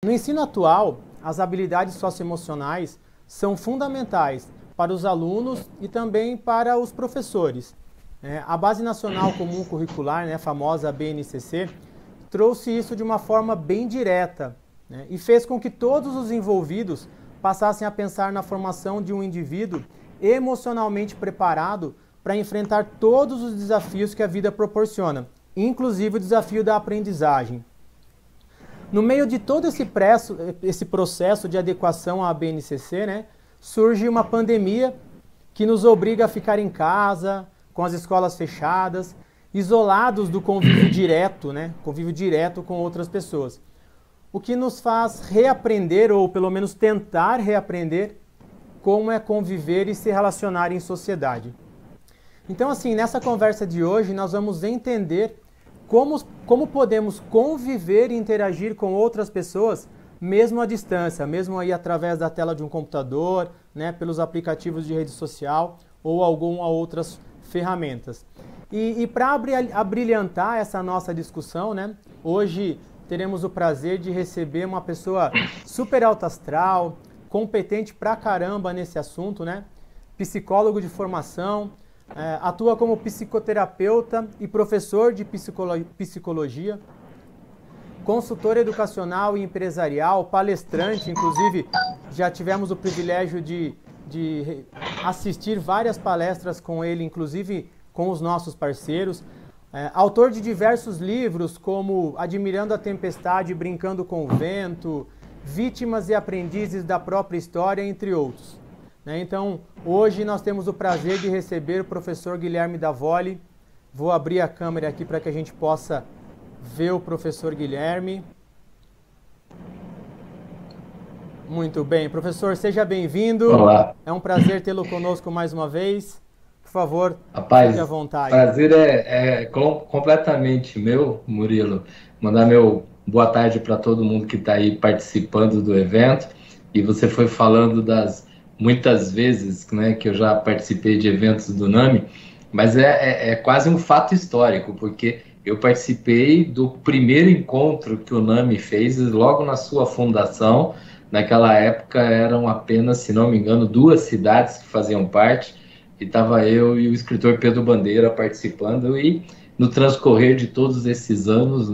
No ensino atual, as habilidades socioemocionais são fundamentais para os alunos e também para os professores. A Base Nacional Comum Curricular, a famosa BNCC, trouxe isso de uma forma bem direta, e fez com que todos os envolvidos passassem a pensar na formação de um indivíduo emocionalmente preparado para enfrentar todos os desafios que a vida proporciona, inclusive o desafio da aprendizagem. No meio de todo esse processo de adequação à BNCC, surge uma pandemia que nos obriga a ficar em casa, com as escolas fechadas, isolados do convívio direto com outras pessoas. O que nos faz reaprender, ou pelo menos tentar reaprender, como é conviver e se relacionar em sociedade. Então, assim, nessa conversa de hoje, nós vamos entender como podemos conviver e interagir com outras pessoas, mesmo à distância, mesmo aí através da tela de um computador, pelos aplicativos de rede social ou algumas outras ferramentas. E para abrilhantar essa nossa discussão, hoje teremos o prazer de receber uma pessoa super alto astral, competente pra caramba nesse assunto, psicólogo de formação, atua como psicoterapeuta e professor de psicologia, consultor educacional e empresarial, palestrante, inclusive já tivemos o privilégio de assistir várias palestras com ele, inclusive com os nossos parceiros, autor de diversos livros como Admirando a Tempestade, Brincando com o Vento, Vítimas e Aprendizes da Própria História, entre outros. Então, hoje nós temos o prazer de receber o professor Guilherme Davoli. Vou abrir a câmera aqui para que a gente possa ver o professor Guilherme. Muito bem, professor, seja bem-vindo. Olá. É um prazer tê-lo conosco mais uma vez. Por favor, fique à vontade. Prazer é completamente meu, Murilo. Mandar meu boa tarde para todo mundo que está aí participando do evento. E você foi falando das muitas vezes que eu já participei de eventos do NAMI, mas é quase um fato histórico, porque eu participei do primeiro encontro que o NAMI fez logo na sua fundação. Naquela época eram apenas, se não me engano, 2 cidades que faziam parte, e estava eu e o escritor Pedro Bandeira participando, e no transcorrer de todos esses anos,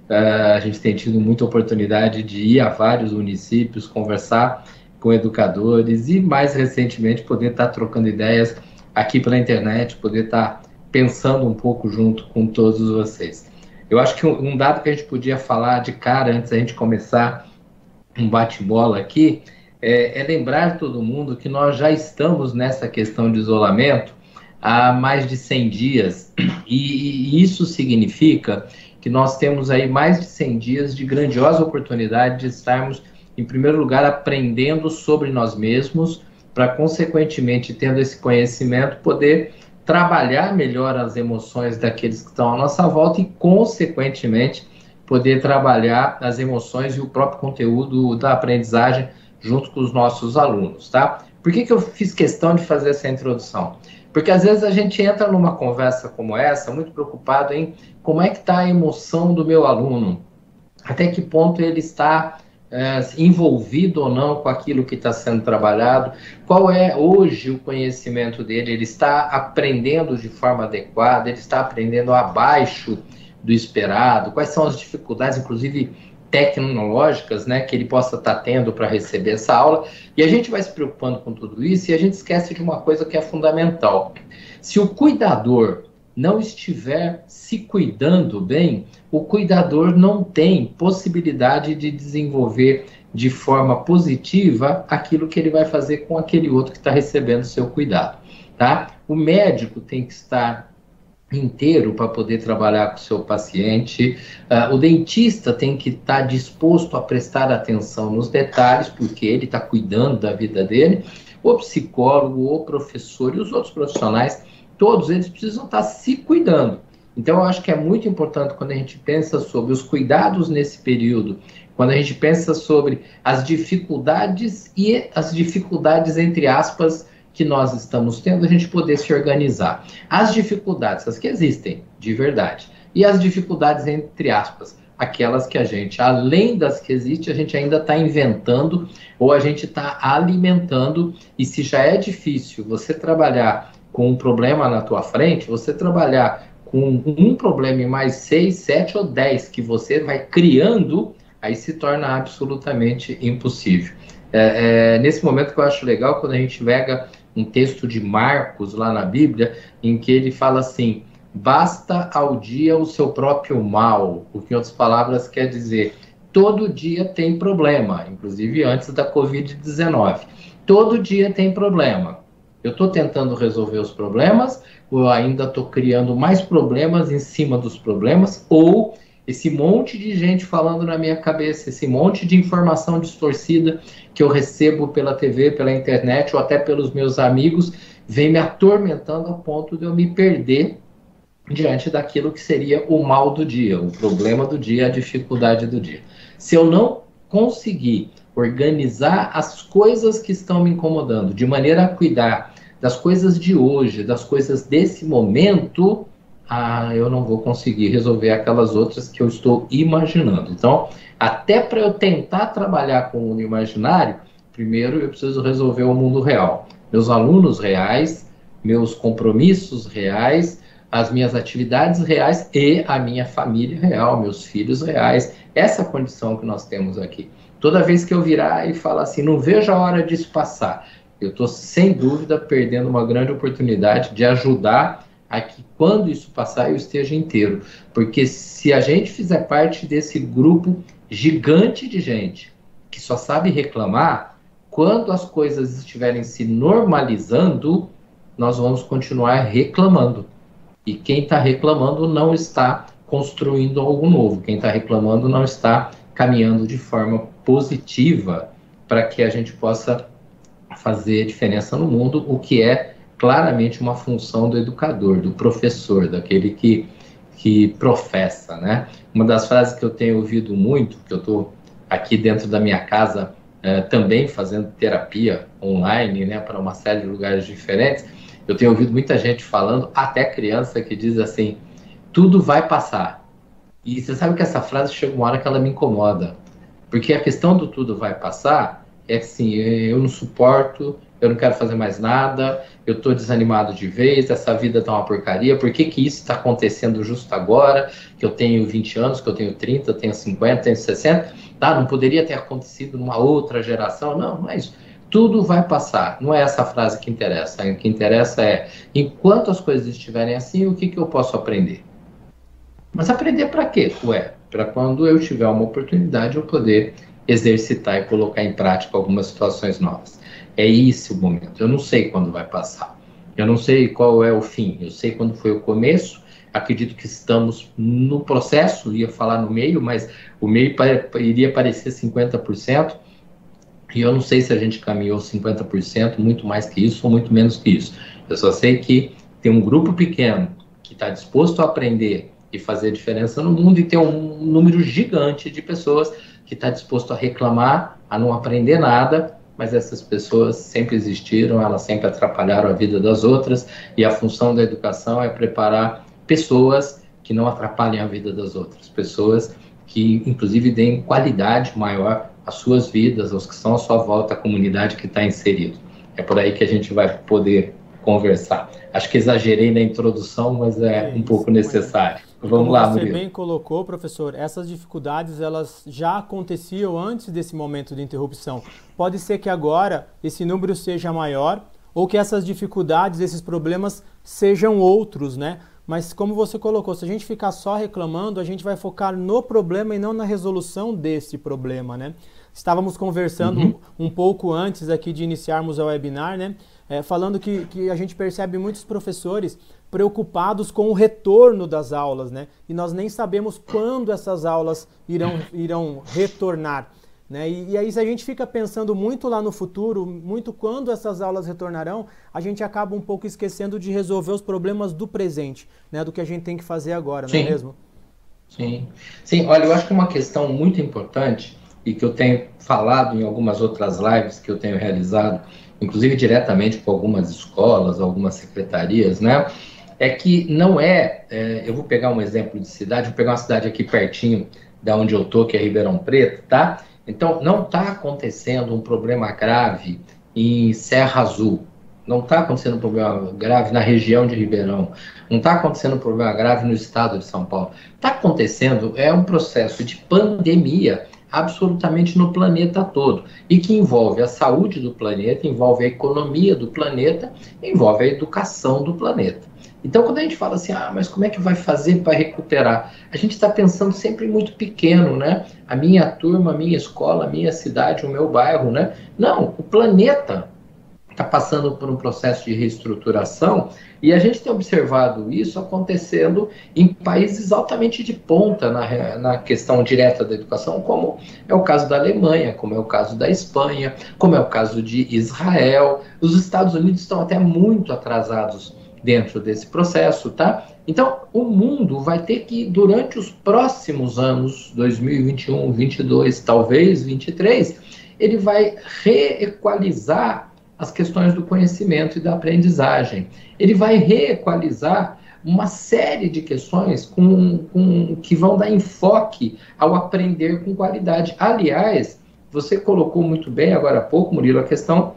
a gente tem tido muita oportunidade de ir a vários municípios, conversar com educadores e, mais recentemente, poder estar trocando ideias aqui pela internet, poder estar pensando um pouco junto com todos vocês. Eu acho que um dado que a gente podia falar de cara antes da gente começar um bate-bola aqui é lembrar todo mundo que nós já estamos nessa questão de isolamento há mais de 100 dias e isso significa que nós temos aí mais de 100 dias de grandiosa oportunidade de estarmos, em primeiro lugar, aprendendo sobre nós mesmos, para, consequentemente, tendo esse conhecimento, poder trabalhar melhor as emoções daqueles que estão à nossa volta e, consequentemente, poder trabalhar as emoções e o próprio conteúdo da aprendizagem junto com os nossos alunos, tá? Por que eu fiz questão de fazer essa introdução? Porque, às vezes, a gente entra numa conversa como essa, muito preocupado em como é que está a emoção do meu aluno, até que ponto ele está envolvido ou não com aquilo que está sendo trabalhado, qual é hoje o conhecimento dele, ele está aprendendo de forma adequada, ele está aprendendo abaixo do esperado, quais são as dificuldades, inclusive tecnológicas, que ele possa estar tendo para receber essa aula, e a gente vai se preocupando com tudo isso e a gente esquece de uma coisa que é fundamental. Se o cuidador não estiver se cuidando bem, o cuidador não tem possibilidade de desenvolver de forma positiva aquilo que ele vai fazer com aquele outro que está recebendo seu cuidado, tá? O médico tem que estar inteiro para poder trabalhar com o seu paciente, o dentista tem que estar disposto a prestar atenção nos detalhes, porque ele está cuidando da vida dele, o psicólogo, o professor e os outros profissionais, todos eles precisam estar se cuidando. Então, eu acho que é muito importante quando a gente pensa sobre os cuidados nesse período, quando a gente pensa sobre as dificuldades e as dificuldades, entre aspas, que nós estamos tendo, a gente poder se organizar. As dificuldades, as que existem, de verdade, e as dificuldades, entre aspas, aquelas que a gente, além das que existem, a gente ainda está inventando ou a gente está alimentando. E se já é difícil você trabalhar com um problema na tua frente, você trabalhar com um problema e mais 6, 7 ou 10 que você vai criando, aí se torna absolutamente impossível. Nesse momento que eu acho legal, quando a gente pega um texto de Marcos lá na Bíblia, em que ele fala assim: basta ao dia o seu próprio mal, o que em outras palavras quer dizer, todo dia tem problema, inclusive antes da Covid-19. Todo dia tem problema. Eu estou tentando resolver os problemas, ou ainda estou criando mais problemas em cima dos problemas, ou esse monte de gente falando na minha cabeça, esse monte de informação distorcida que eu recebo pela TV, pela internet, ou até pelos meus amigos, vem me atormentando ao ponto de eu me perder diante daquilo que seria o mal do dia, o problema do dia, a dificuldade do dia. Se eu não conseguir organizar as coisas que estão me incomodando, de maneira a cuidar das coisas de hoje, das coisas desse momento, eu não vou conseguir resolver aquelas outras que eu estou imaginando. Então, até para eu tentar trabalhar com o mundo imaginário, primeiro eu preciso resolver o mundo real. Meus alunos reais, meus compromissos reais, as minhas atividades reais e a minha família real, meus filhos reais. Essa condição que nós temos aqui. Toda vez que eu virar e falar assim, não vejo a hora disso passar, eu estou, sem dúvida, perdendo uma grande oportunidade de ajudar a que, quando isso passar, eu esteja inteiro. Porque se a gente fizer parte desse grupo gigante de gente que só sabe reclamar, quando as coisas estiverem se normalizando, nós vamos continuar reclamando. E quem está reclamando não está construindo algo novo. Quem está reclamando não está caminhando de forma positiva para que a gente possa fazer diferença no mundo, o que é claramente uma função do educador, do professor, daquele que professa, né? Uma das frases que eu tenho ouvido muito, que eu estou aqui dentro da minha casa também fazendo terapia online, né, para uma série de lugares diferentes, eu tenho ouvido muita gente falando, até criança, que diz assim, tudo vai passar. E você sabe que essa frase chega uma hora que ela me incomoda, porque a questão do tudo vai passar é assim, eu não suporto, eu não quero fazer mais nada, eu estou desanimado de vez, essa vida está uma porcaria, por que que isso está acontecendo justo agora, que eu tenho 20 anos, que eu tenho 30, eu tenho 50, tenho 60, tá? Não poderia ter acontecido numa outra geração, não é isso. Tudo vai passar, não é essa frase que interessa, o que interessa é, enquanto as coisas estiverem assim, o que eu posso aprender? Mas aprender para quê? Para quando eu tiver uma oportunidade eu poder exercitar e colocar em prática algumas situações novas. É esse o momento. Eu não sei quando vai passar. Eu não sei qual é o fim. Eu sei quando foi o começo. Acredito que estamos no processo, ia falar no meio, mas o meio iria parecer 50%. E eu não sei se a gente caminhou 50%, muito mais que isso ou muito menos que isso. Eu só sei que tem um grupo pequeno que está disposto a aprender e fazer diferença no mundo, e tem um número gigante de pessoas que está disposto a reclamar, a não aprender nada, mas essas pessoas sempre existiram, elas sempre atrapalharam a vida das outras, e a função da educação é preparar pessoas que não atrapalhem a vida das outras, pessoas que, inclusive, deem qualidade maior às suas vidas, aos que estão à sua volta, à comunidade que está inserido. É por aí que a gente vai poder conversar. Acho que exagerei na introdução, mas é um pouco necessário. Vamos lá, Murilo. Como você bem colocou, professor, essas dificuldades elas já aconteciam antes desse momento de interrupção. Pode ser que agora esse número seja maior ou que essas dificuldades, esses problemas sejam outros, né? Mas como você colocou, se a gente ficar só reclamando, a gente vai focar no problema e não na resolução desse problema, né? Estávamos conversando um pouco antes aqui de iniciarmos o webinar, né? Falando que a gente percebe muitos professores preocupados com o retorno das aulas, né? E nós nem sabemos quando essas aulas irão retornar, né? E aí, se a gente fica pensando muito lá no futuro, muito quando essas aulas retornarão, a gente acaba um pouco esquecendo de resolver os problemas do presente, né? Do que a gente tem que fazer agora, não é mesmo? Sim, olha, eu acho que uma questão muito importante e que eu tenho falado em algumas outras lives que eu tenho realizado, inclusive diretamente com algumas escolas, algumas secretarias, né? É que não eu vou pegar um exemplo de cidade, vou pegar uma cidade aqui pertinho da onde eu tô, que é Ribeirão Preto, tá? Então, não está acontecendo um problema grave em Serra Azul, não está acontecendo um problema grave na região de Ribeirão, não está acontecendo um problema grave no estado de São Paulo. Está acontecendo, é um processo de pandemia absolutamente no planeta todo, e que envolve a saúde do planeta, envolve a economia do planeta, envolve a educação do planeta. Então, quando a gente fala assim, mas como é que vai fazer para recuperar? A gente está pensando sempre muito pequeno, né? A minha turma, a minha escola, a minha cidade, o meu bairro, né? Não, o planeta está passando por um processo de reestruturação, e a gente tem observado isso acontecendo em países altamente de ponta na questão direta da educação, como é o caso da Alemanha, como é o caso da Espanha, como é o caso de Israel. Os Estados Unidos estão até muito atrasados dentro desse processo, tá? Então, o mundo vai ter que, durante os próximos anos, 2021, 22, talvez 23, ele vai reequalizar as questões do conhecimento e da aprendizagem. Ele vai reequalizar uma série de questões que vão dar enfoque ao aprender com qualidade. Aliás, você colocou muito bem agora há pouco, Murilo, a questão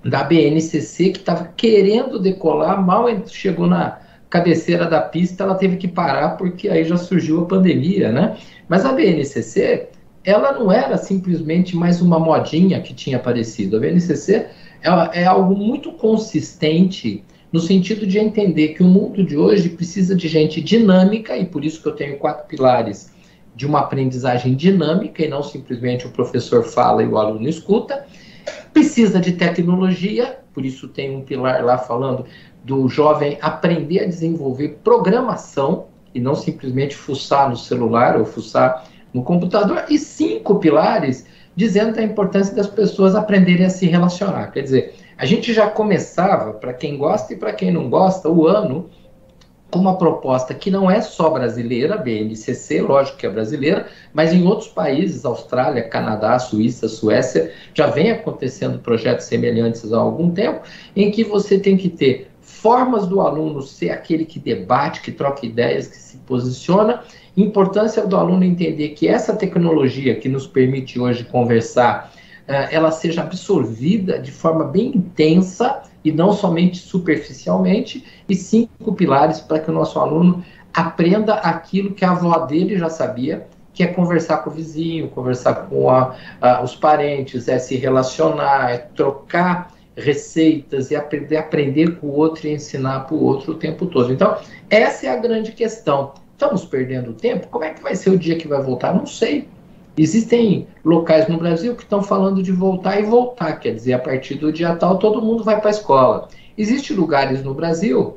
da BNCC, que estava querendo decolar, mal chegou na cabeceira da pista, ela teve que parar, porque aí já surgiu a pandemia, né? Mas a BNCC, ela não era simplesmente mais uma modinha que tinha aparecido. A BNCC é algo muito consistente, no sentido de entender que o mundo de hoje precisa de gente dinâmica, e por isso que eu tenho 4 pilares de uma aprendizagem dinâmica, e não simplesmente o professor fala e o aluno escuta. Precisa de tecnologia, por isso tem um pilar lá falando do jovem aprender a desenvolver programação, e não simplesmente fuçar no celular ou fuçar no computador, e 5 pilares dizendo da importância das pessoas aprenderem a se relacionar. Quer dizer, a gente já começava, para quem gosta e para quem não gosta, o ano com uma proposta que não é só brasileira, BNCC, lógico que é brasileira, mas em outros países, Austrália, Canadá, Suíça, Suécia, já vem acontecendo projetos semelhantes há algum tempo, em que você tem que ter formas do aluno ser aquele que debate, que troca ideias, que se posiciona. Importância do aluno entender que essa tecnologia que nos permite hoje conversar, ela seja absorvida de forma bem intensa e não somente superficialmente, e 5 pilares para que o nosso aluno aprenda aquilo que a avó dele já sabia, que é conversar com o vizinho, conversar com os parentes, é se relacionar, é trocar receitas e aprender com o outro e ensinar para o outro o tempo todo. Então, essa é a grande questão. Estamos perdendo tempo? Como é que vai ser o dia que vai voltar? Não sei. Existem locais no Brasil que estão falando de voltar e voltar, quer dizer, a partir do dia tal todo mundo vai para a escola. Existem lugares no Brasil,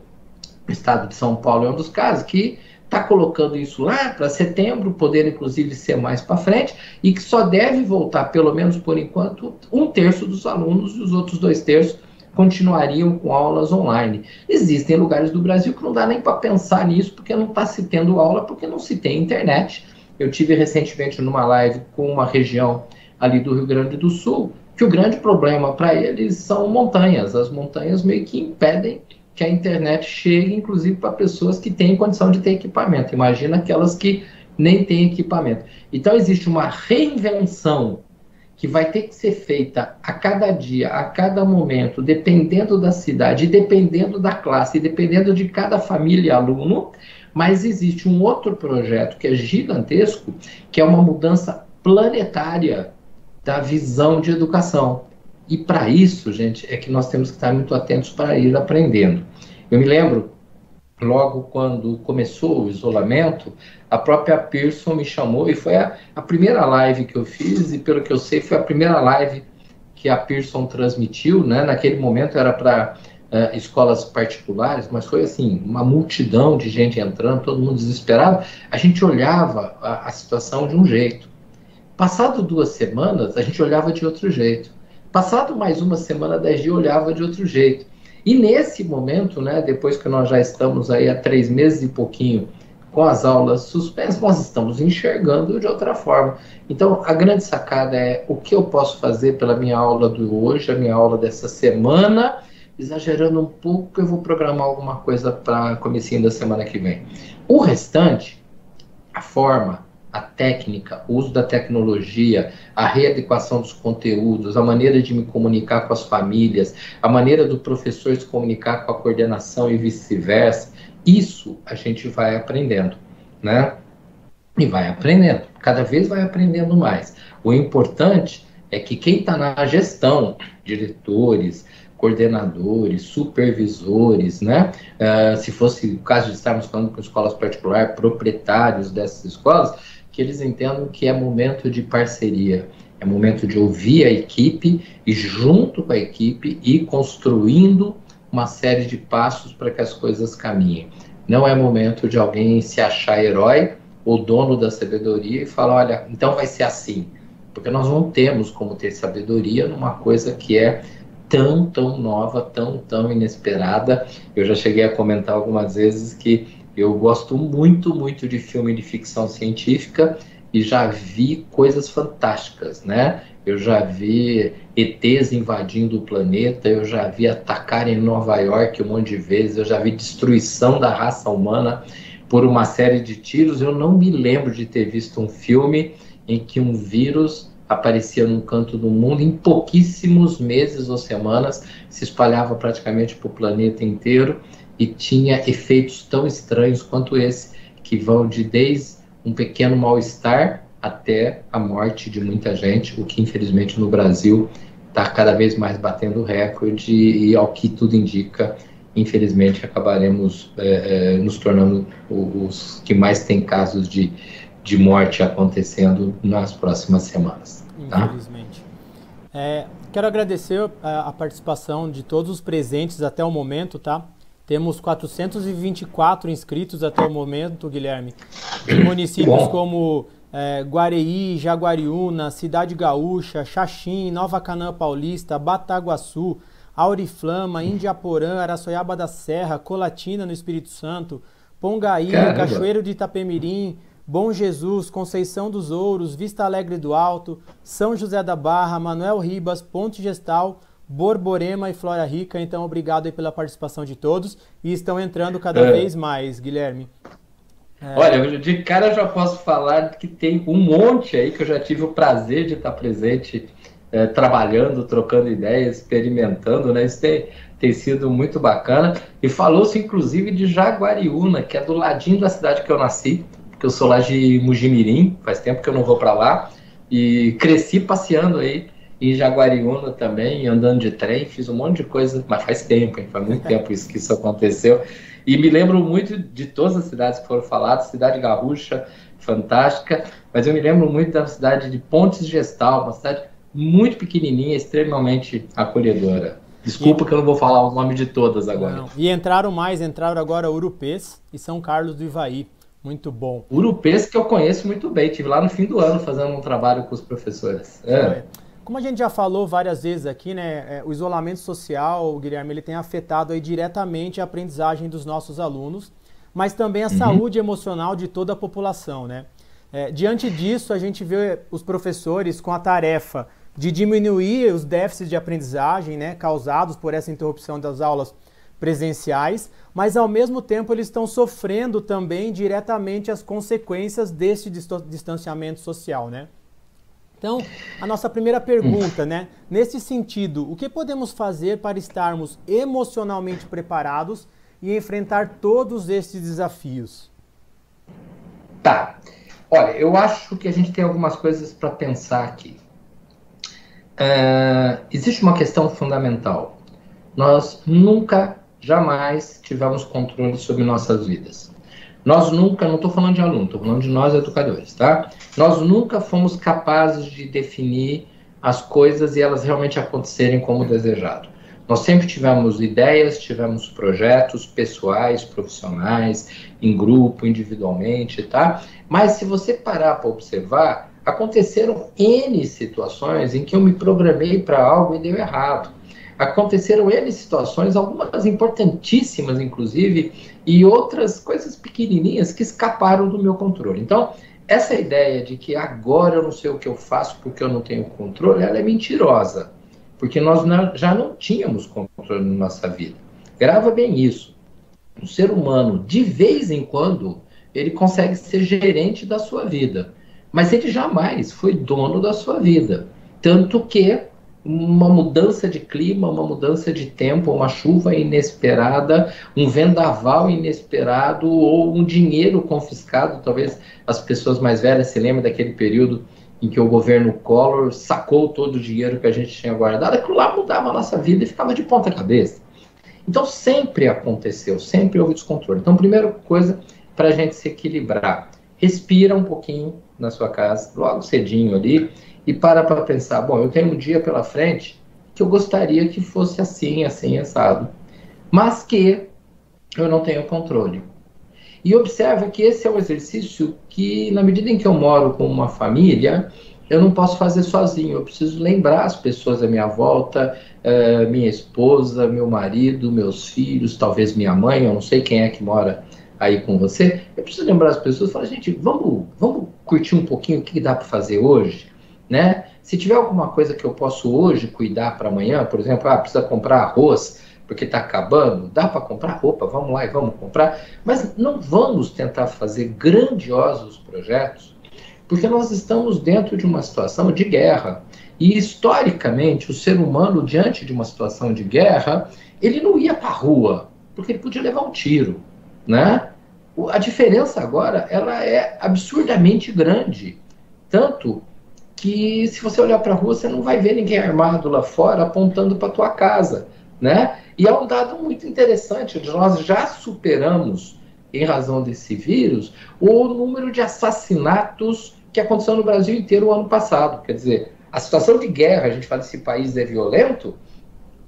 o estado de São Paulo é um dos casos, que está colocando isso lá para setembro, poder inclusive ser mais para frente, e que só deve voltar, pelo menos por enquanto, 1/3 dos alunos, e os outros 2/3 continuariam com aulas online. Existem lugares do Brasil que não dá nem para pensar nisso, porque não está se tendo aula, porque não se tem internet. Eu tive recentemente numa live com uma região ali do Rio Grande do Sul, que o grande problema para eles são montanhas. As montanhas meio que impedem que a internet chegue, inclusive, para pessoas que têm condição de ter equipamento. Imagina aquelas que nem têm equipamento. Então, existe uma reinvenção que vai ter que ser feita a cada dia, a cada momento, dependendo da cidade, dependendo da classe, dependendo de cada família e aluno. Mas existe um outro projeto que é gigantesco, que é uma mudança planetária da visão de educação. E para isso, gente, é que nós temos que estar muito atentos para ir aprendendo. Eu me lembro, logo quando começou o isolamento, a própria Pearson me chamou, e foi a primeira live que eu fiz, e pelo que eu sei, foi a primeira live que a Pearson transmitiu, né? Naquele momento era para escolas particulares, mas foi assim, uma multidão de gente entrando, todo mundo desesperado. A gente olhava a situação de um jeito. Passado 2 semanas, a gente olhava de outro jeito. Passado mais 1 semana, 10 dias, olhava de outro jeito. E nesse momento, né, depois que nós já estamos aí há 3 meses e pouquinho com as aulas suspensas, nós estamos enxergando de outra forma. Então, a grande sacada é o que eu posso fazer pela minha aula de hoje, a minha aula dessa semana, exagerando um pouco, eu vou programar alguma coisa para comecinho da semana que vem. O restante, a forma, a técnica, o uso da tecnologia, a readequação dos conteúdos, a maneira de me comunicar com as famílias, a maneira do professor se comunicar com a coordenação e vice-versa, isso a gente vai aprendendo, né? E vai aprendendo, cada vez vai aprendendo mais. O importante é que quem está na gestão, diretores, coordenadores, supervisores, né? Se fosse o caso de estarmos falando com escolas particulares, proprietários dessas escolas, que eles entendam que é momento de parceria, é momento de ouvir a equipe e junto com a equipe ir construindo uma série de passos para que as coisas caminhem. Não é momento de alguém se achar herói ou dono da sabedoria e falar, olha, então vai ser assim, porque nós não temos como ter sabedoria numa coisa que é tão nova, tão inesperada. Eu já cheguei a comentar algumas vezes que eu gosto muito de filme de ficção científica e já vi coisas fantásticas, né? Eu já vi ETs invadindo o planeta, eu já vi atacar em Nova York um monte de vezes, eu já vi destruição da raça humana por uma série de tiros. Eu não me lembro de ter visto um filme em que um vírus aparecia num canto do mundo, em pouquíssimos meses ou semanas, se espalhava praticamente para o planeta inteiro e tinha efeitos tão estranhos quanto esse, que vão desde um pequeno mal-estar até a morte de muita gente, o que infelizmente no Brasil está cada vez mais batendo recorde e, ao que tudo indica, infelizmente acabaremos nos tornando os que mais têm casos de morte acontecendo nas próximas semanas. Tá? Infelizmente. Quero agradecer a participação de todos os presentes até o momento, tá? Temos 424 inscritos até o momento, Guilherme, de municípios como Guareí, Jaguariúna, Cidade Gaúcha, Xaxim, Nova Canaã Paulista, Bataguaçu, Auriflama, Indiaporã, Araçoiaba da Serra, Colatina no Espírito Santo, Pongaí, Cachoeiro de Itapemirim, Bom Jesus, Conceição dos Ouros, Vista Alegre do Alto, São José da Barra, Manuel Ribas, Ponte Gestal, Borborema e Flora Rica. Então, obrigado aí pela participação de todos. E estão entrando cada vez mais, Guilherme. Olha, de cara eu já posso falar que tem um monte aí que eu já tive o prazer de estar presente, trabalhando, trocando ideias, experimentando, né? Isso tem sido muito bacana. E falou-se, inclusive, de Jaguariúna, que é do ladinho da cidade que eu nasci, porque eu sou lá de Mugimirim, faz tempo que eu não vou para lá, e cresci passeando aí em Jaguariúna também, andando de trem, fiz um monte de coisa, mas faz tempo, hein? Faz muito tempo que isso aconteceu, e me lembro muito de todas as cidades que foram faladas, Cidade Gaúcha, fantástica, mas eu me lembro muito da cidade de Pontes Gestal, uma cidade muito pequenininha, extremamente acolhedora. Desculpa que eu não vou falar o nome de todas agora. Não. E entraram agora Urupês e São Carlos do Ivaí. Muito bom. Urupês, que eu conheço muito bem, estive lá no fim do ano fazendo um trabalho com os professores. Como a gente já falou várias vezes aqui, né, o isolamento social, Guilherme, ele tem afetado aí diretamente a aprendizagem dos nossos alunos, mas também a saúde emocional de toda a população, né? Diante disso, a gente vê os professores com a tarefa de diminuir os déficits de aprendizagem, né, causados por essa interrupção das aulas presenciais, mas ao mesmo tempo eles estão sofrendo também diretamente as consequências desse distanciamento social, né? Então, a nossa primeira pergunta, né? Nesse sentido, o que podemos fazer para estarmos emocionalmente preparados e enfrentar todos esses desafios? Tá. Olha, eu acho que a gente tem algumas coisas para pensar aqui. Existe uma questão fundamental. Nós nunca, jamais tivemos controle sobre nossas vidas. Nós nunca, não estou falando de aluno, estou falando de nós educadores, tá? Nós nunca fomos capazes de definir as coisas e elas realmente acontecerem como desejado. Nós sempre tivemos ideias, tivemos projetos pessoais, profissionais, em grupo, individualmente, tá? Mas se você parar para observar, aconteceram N situações em que eu me programei para algo e deu errado. Aconteceram N situações, algumas importantíssimas, inclusive, e outras coisas pequenininhas que escaparam do meu controle. Então, essa ideia de que agora eu não sei o que eu faço porque eu não tenho controle, ela é mentirosa, porque nós já não tínhamos controle na nossa vida. Grava bem isso. Um ser humano, de vez em quando, ele consegue ser gerente da sua vida. mas ele jamais foi dono da sua vida. Tanto que uma mudança de clima, uma mudança de tempo, uma chuva inesperada, um vendaval inesperado ou um dinheiro confiscado, talvez as pessoas mais velhas se lembrem daquele período em que o governo Collor sacou todo o dinheiro que a gente tinha guardado, aquilo lá mudava a nossa vida e ficava de ponta cabeça. Então sempre aconteceu, sempre houve descontrole. Então, primeira coisa, para a gente se equilibrar, respira um pouquinho na sua casa, logo cedinho ali, e para pensar, bom, eu tenho um dia pela frente que eu gostaria que fosse assim, assim, assado, mas que eu não tenho controle. E observa que esse é um exercício que, na medida em que eu moro com uma família, eu não posso fazer sozinho, eu preciso lembrar as pessoas à minha volta, minha esposa, meu marido, meus filhos, talvez minha mãe, eu não sei quem é que mora aí com você, eu preciso lembrar as pessoas e falar, gente, vamos curtir um pouquinho o que dá para fazer hoje, né? Se tiver alguma coisa que eu posso hoje cuidar para amanhã, por exemplo, precisa comprar arroz porque está acabando, dá para comprar roupa, vamos lá e vamos comprar, mas não vamos tentar fazer grandiosos projetos, porque nós estamos dentro de uma situação de guerra. E, historicamente, o ser humano, diante de uma situação de guerra, ele não ia para a rua, porque ele podia levar um tiro, né? A diferença agora, ela é absurdamente grande. Tanto que, se você olhar para a rua, você não vai ver ninguém armado lá fora apontando para a tua casa, né? E é um dado muito interessante, nós já superamos, em razão desse vírus, o número de assassinatos que aconteceu no Brasil inteiro o ano passado. Quer dizer, a situação de guerra, a gente fala que esse país é violento,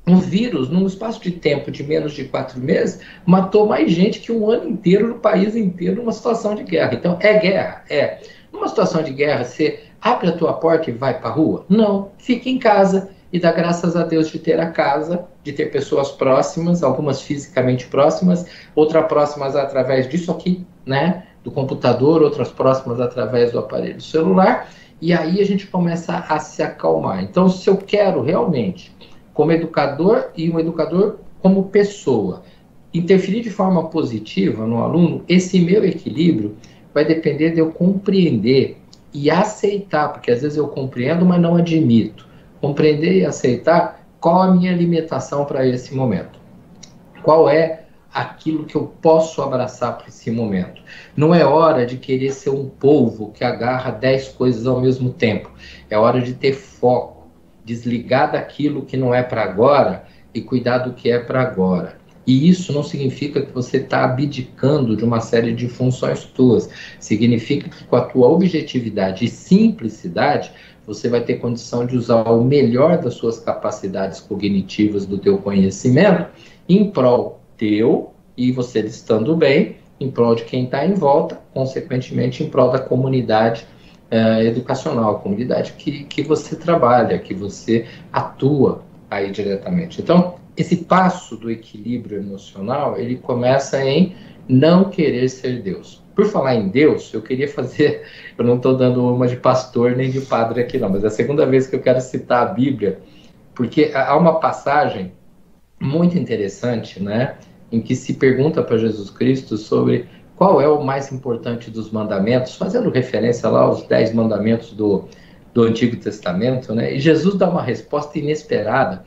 um vírus, num espaço de tempo de menos de 4 meses, matou mais gente que um ano inteiro no país inteiro numa situação de guerra. Então, é guerra? É. Numa situação de guerra, você abre a tua porta e vai para a rua? Não, fica em casa e dá graças a Deus de ter a casa, de ter pessoas próximas, algumas fisicamente próximas, outras próximas através disso aqui, né, do computador, outras próximas através do aparelho celular, e aí a gente começa a se acalmar. Então, se eu quero realmente, como educador e um educador como pessoa, interferir de forma positiva no aluno, esse meu equilíbrio vai depender de eu compreender e aceitar, porque às vezes eu compreendo, mas não admito. Compreender e aceitar qual a minha limitação para esse momento. Qual é aquilo que eu posso abraçar para esse momento. Não é hora de querer ser um polvo que agarra 10 coisas ao mesmo tempo. É hora de ter foco, desligar daquilo que não é para agora e cuidar do que é para agora. E isso não significa que você está abdicando de uma série de funções tuas. Significa que com a tua objetividade e simplicidade, você vai ter condição de usar o melhor das suas capacidades cognitivas, do teu conhecimento, em prol teu, e você estando bem, em prol de quem está em volta, consequentemente em prol da comunidade educacional, a comunidade que você trabalha, que você atua aí diretamente. Então, esse passo do equilíbrio emocional, ele começa em não querer ser Deus. Por falar em Deus, eu queria fazer, eu não estou dando uma de pastor nem de padre aqui não, mas é a segunda vez que eu quero citar a Bíblia, porque há uma passagem muito interessante, né, em que se pergunta para Jesus Cristo sobre qual é o mais importante dos mandamentos, fazendo referência lá aos 10 mandamentos do Antigo Testamento, né, e Jesus dá uma resposta inesperada,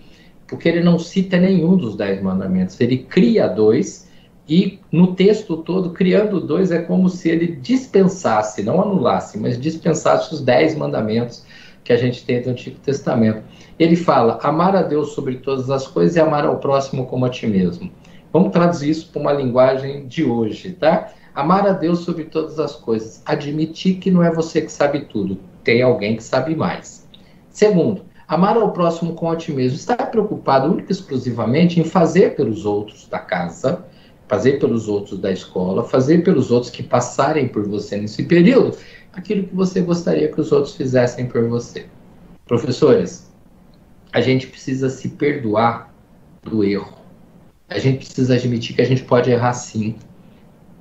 porque ele não cita nenhum dos 10 mandamentos, ele cria 2, e no texto todo, criando 2, é como se ele dispensasse, não anulasse, mas dispensasse os 10 mandamentos que a gente tem do Antigo Testamento. Ele fala, amar a Deus sobre todas as coisas e amar ao próximo como a ti mesmo. Vamos traduzir isso para uma linguagem de hoje, tá? Amar a Deus sobre todas as coisas. Admitir que não é você que sabe tudo, tem alguém que sabe mais. Segundo, amar ao próximo como a ti mesmo. Estar preocupado única e exclusivamente em fazer pelos outros da casa, fazer pelos outros da escola, fazer pelos outros que passarem por você nesse período, aquilo que você gostaria que os outros fizessem por você. Professores, a gente precisa se perdoar do erro. A gente precisa admitir que a gente pode errar sim.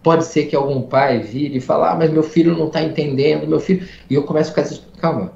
Pode ser que algum pai vire e fale, mas meu filho não está entendendo, meu filho... E eu começo a ficar assim, calma.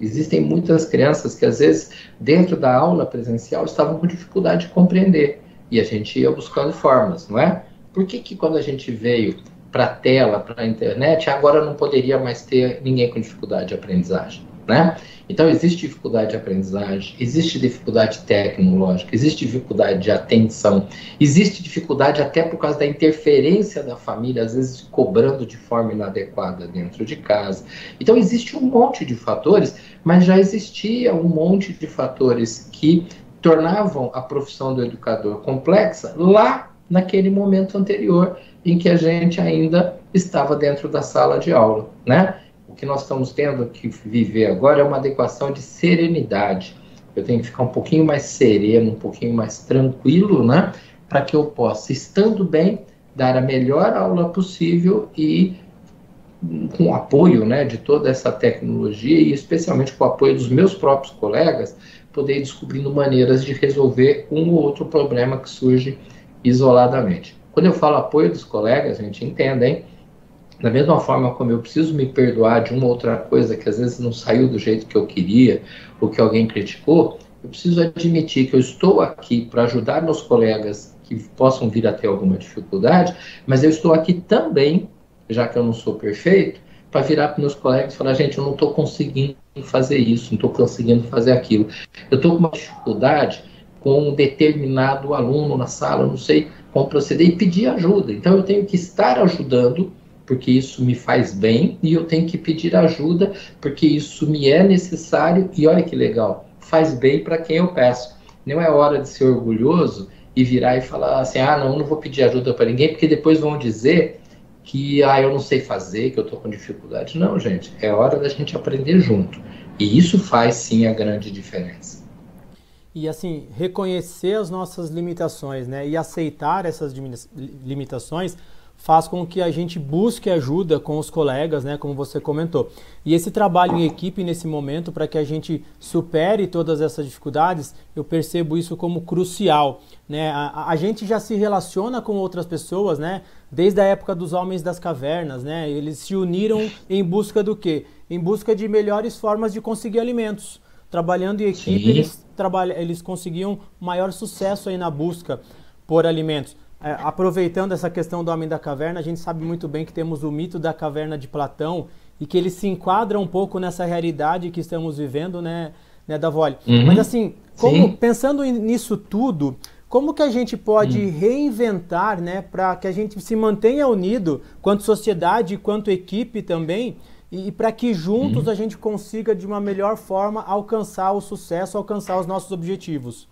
Existem muitas crianças que às vezes, dentro da aula presencial, estavam com dificuldade de compreender. E a gente ia buscando formas, não é? Por que quando a gente veio para a tela, para a internet, agora não poderia mais ter ninguém com dificuldade de aprendizagem, né? Então, existe dificuldade de aprendizagem, existe dificuldade tecnológica, existe dificuldade de atenção, existe dificuldade até por causa da interferência da família, às vezes cobrando de forma inadequada dentro de casa. Então, existe um monte de fatores, mas já existia um monte de fatores que tornavam a profissão do educador complexa lá naquele momento anterior em que a gente ainda estava dentro da sala de aula, né? O que nós estamos tendo que viver agora é uma adequação de serenidade. Eu tenho que ficar um pouquinho mais sereno, um pouquinho mais tranquilo, né? Para que eu possa, estando bem, dar a melhor aula possível e com o apoio, né, de toda essa tecnologia e especialmente com o apoio dos meus próprios colegas, poder ir descobrindo maneiras de resolver um ou outro problema que surge isoladamente. Quando eu falo apoio dos colegas, a gente entende, hein? Da mesma forma como eu preciso me perdoar de uma outra coisa que às vezes não saiu do jeito que eu queria, ou que alguém criticou, eu preciso admitir que eu estou aqui para ajudar meus colegas que possam vir a ter alguma dificuldade, mas eu estou aqui também, já que eu não sou perfeito, para virar para meus colegas e falar, gente, eu não estou conseguindo fazer isso, não estou conseguindo fazer aquilo. Eu estou com uma dificuldade com um determinado aluno na sala, eu não sei como proceder, e pedir ajuda. Então eu tenho que estar ajudando, porque isso me faz bem, e eu tenho que pedir ajuda, porque isso me é necessário, e olha que legal, faz bem para quem eu peço. Não é hora de ser orgulhoso e virar e falar assim, não vou pedir ajuda para ninguém, porque depois vão dizer que eu não sei fazer, que eu estou com dificuldade. Não, gente, é hora da gente aprender junto. E isso faz sim a grande diferença. E assim, reconhecer as nossas limitações, né, e aceitar essas limitações faz com que a gente busque ajuda com os colegas, né, como você comentou. E esse trabalho em equipe nesse momento, para que a gente supere todas essas dificuldades, eu percebo isso como crucial, né? A gente já se relaciona com outras pessoas, né, desde a época dos homens das cavernas, né? Eles se uniram em busca do quê? Em busca de melhores formas de conseguir alimentos. Trabalhando em equipe, eles conseguiam maior sucesso aí na busca por alimentos. Aproveitando essa questão do homem da caverna, a gente sabe muito bem que temos o mito da caverna de Platão e que ele se enquadra um pouco nessa realidade que estamos vivendo, né Davoli? Mas assim, pensando nisso tudo, como que a gente pode reinventar, né, para que a gente se mantenha unido, quanto sociedade, quanto equipe também, e para que juntos a gente consiga, de uma melhor forma, alcançar o sucesso, alcançar os nossos objetivos?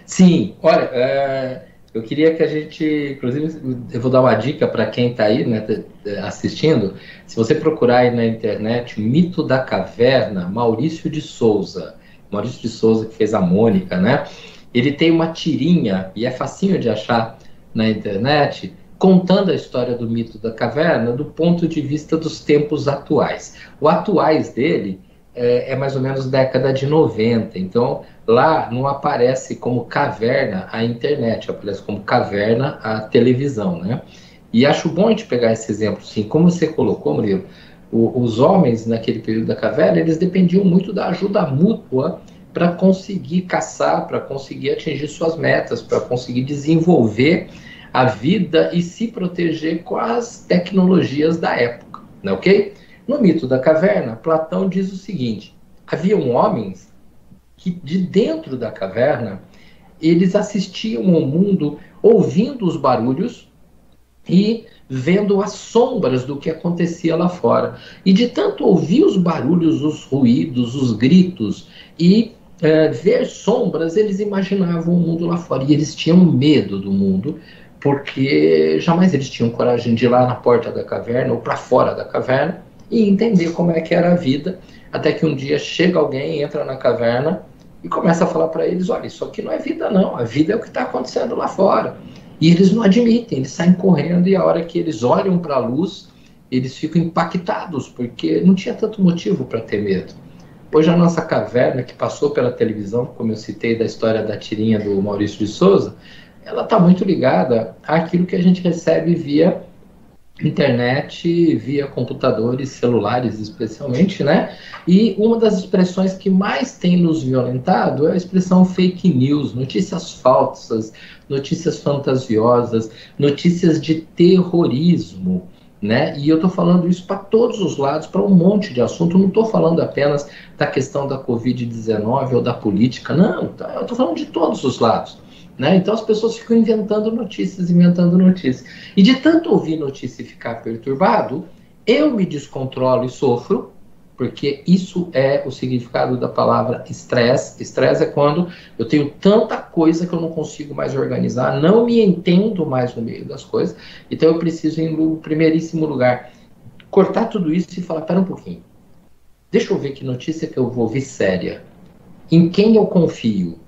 Sim, olha, eu queria que a gente, inclusive, eu vou dar uma dica para quem está aí, né, assistindo. Se você procurar aí na internet, o Mito da Caverna, Maurício de Souza que fez a Mônica, né? Ele tem uma tirinha, e é facinho de achar na internet, contando a história do mito da caverna do ponto de vista dos tempos atuais. O atuais dele é mais ou menos década de 90, então lá não aparece como caverna a internet, aparece como caverna a televisão, né? E acho bom a gente pegar esse exemplo, sim, como você colocou, Murilo, os homens naquele período da caverna, eles dependiam muito da ajuda mútua para conseguir caçar, para conseguir atingir suas metas, para conseguir desenvolver a vida e se proteger com as tecnologias da época, né, ok? No mito da caverna, Platão diz o seguinte: haviam homens que de dentro da caverna, eles assistiam ao mundo ouvindo os barulhos e vendo as sombras do que acontecia lá fora. E de tanto ouvir os barulhos, os ruídos, os gritos e ver sombras, eles imaginavam o mundo lá fora. E eles tinham medo do mundo, porque jamais eles tinham coragem de ir lá na porta da caverna ou para fora da caverna e entender como é que era a vida, até que um dia chega alguém, entra na caverna e começa a falar para eles: olha, isso aqui não é vida não, a vida é o que está acontecendo lá fora. E eles não admitem, eles saem correndo, e a hora que eles olham para a luz, eles ficam impactados, porque não tinha tanto motivo para ter medo. Hoje a nossa caverna, que passou pela televisão, como eu citei da história da tirinha do Maurício de Souza, ela está muito ligada àquilo que a gente recebe via internet via computadores, celulares especialmente, né? E uma das expressões que mais tem nos violentado é a expressão fake news, notícias falsas, notícias fantasiosas, notícias de terrorismo, né? E eu estou falando isso para todos os lados, para um monte de assunto. Eu não estou falando apenas da questão da Covid-19 ou da política, não. Eu estou falando de todos os lados. Né? Então as pessoas ficam inventando notícias. E de tanto ouvir notícia e ficar perturbado, eu me descontrolo e sofro, porque isso é o significado da palavra estresse. Estresse é quando eu tenho tanta coisa que eu não consigo mais organizar, não me entendo mais no meio das coisas, então eu preciso, em primeiríssimo lugar, cortar tudo isso e falar, pera um pouquinho, deixa eu ver que notícia que eu vou ouvir séria, em quem eu confio,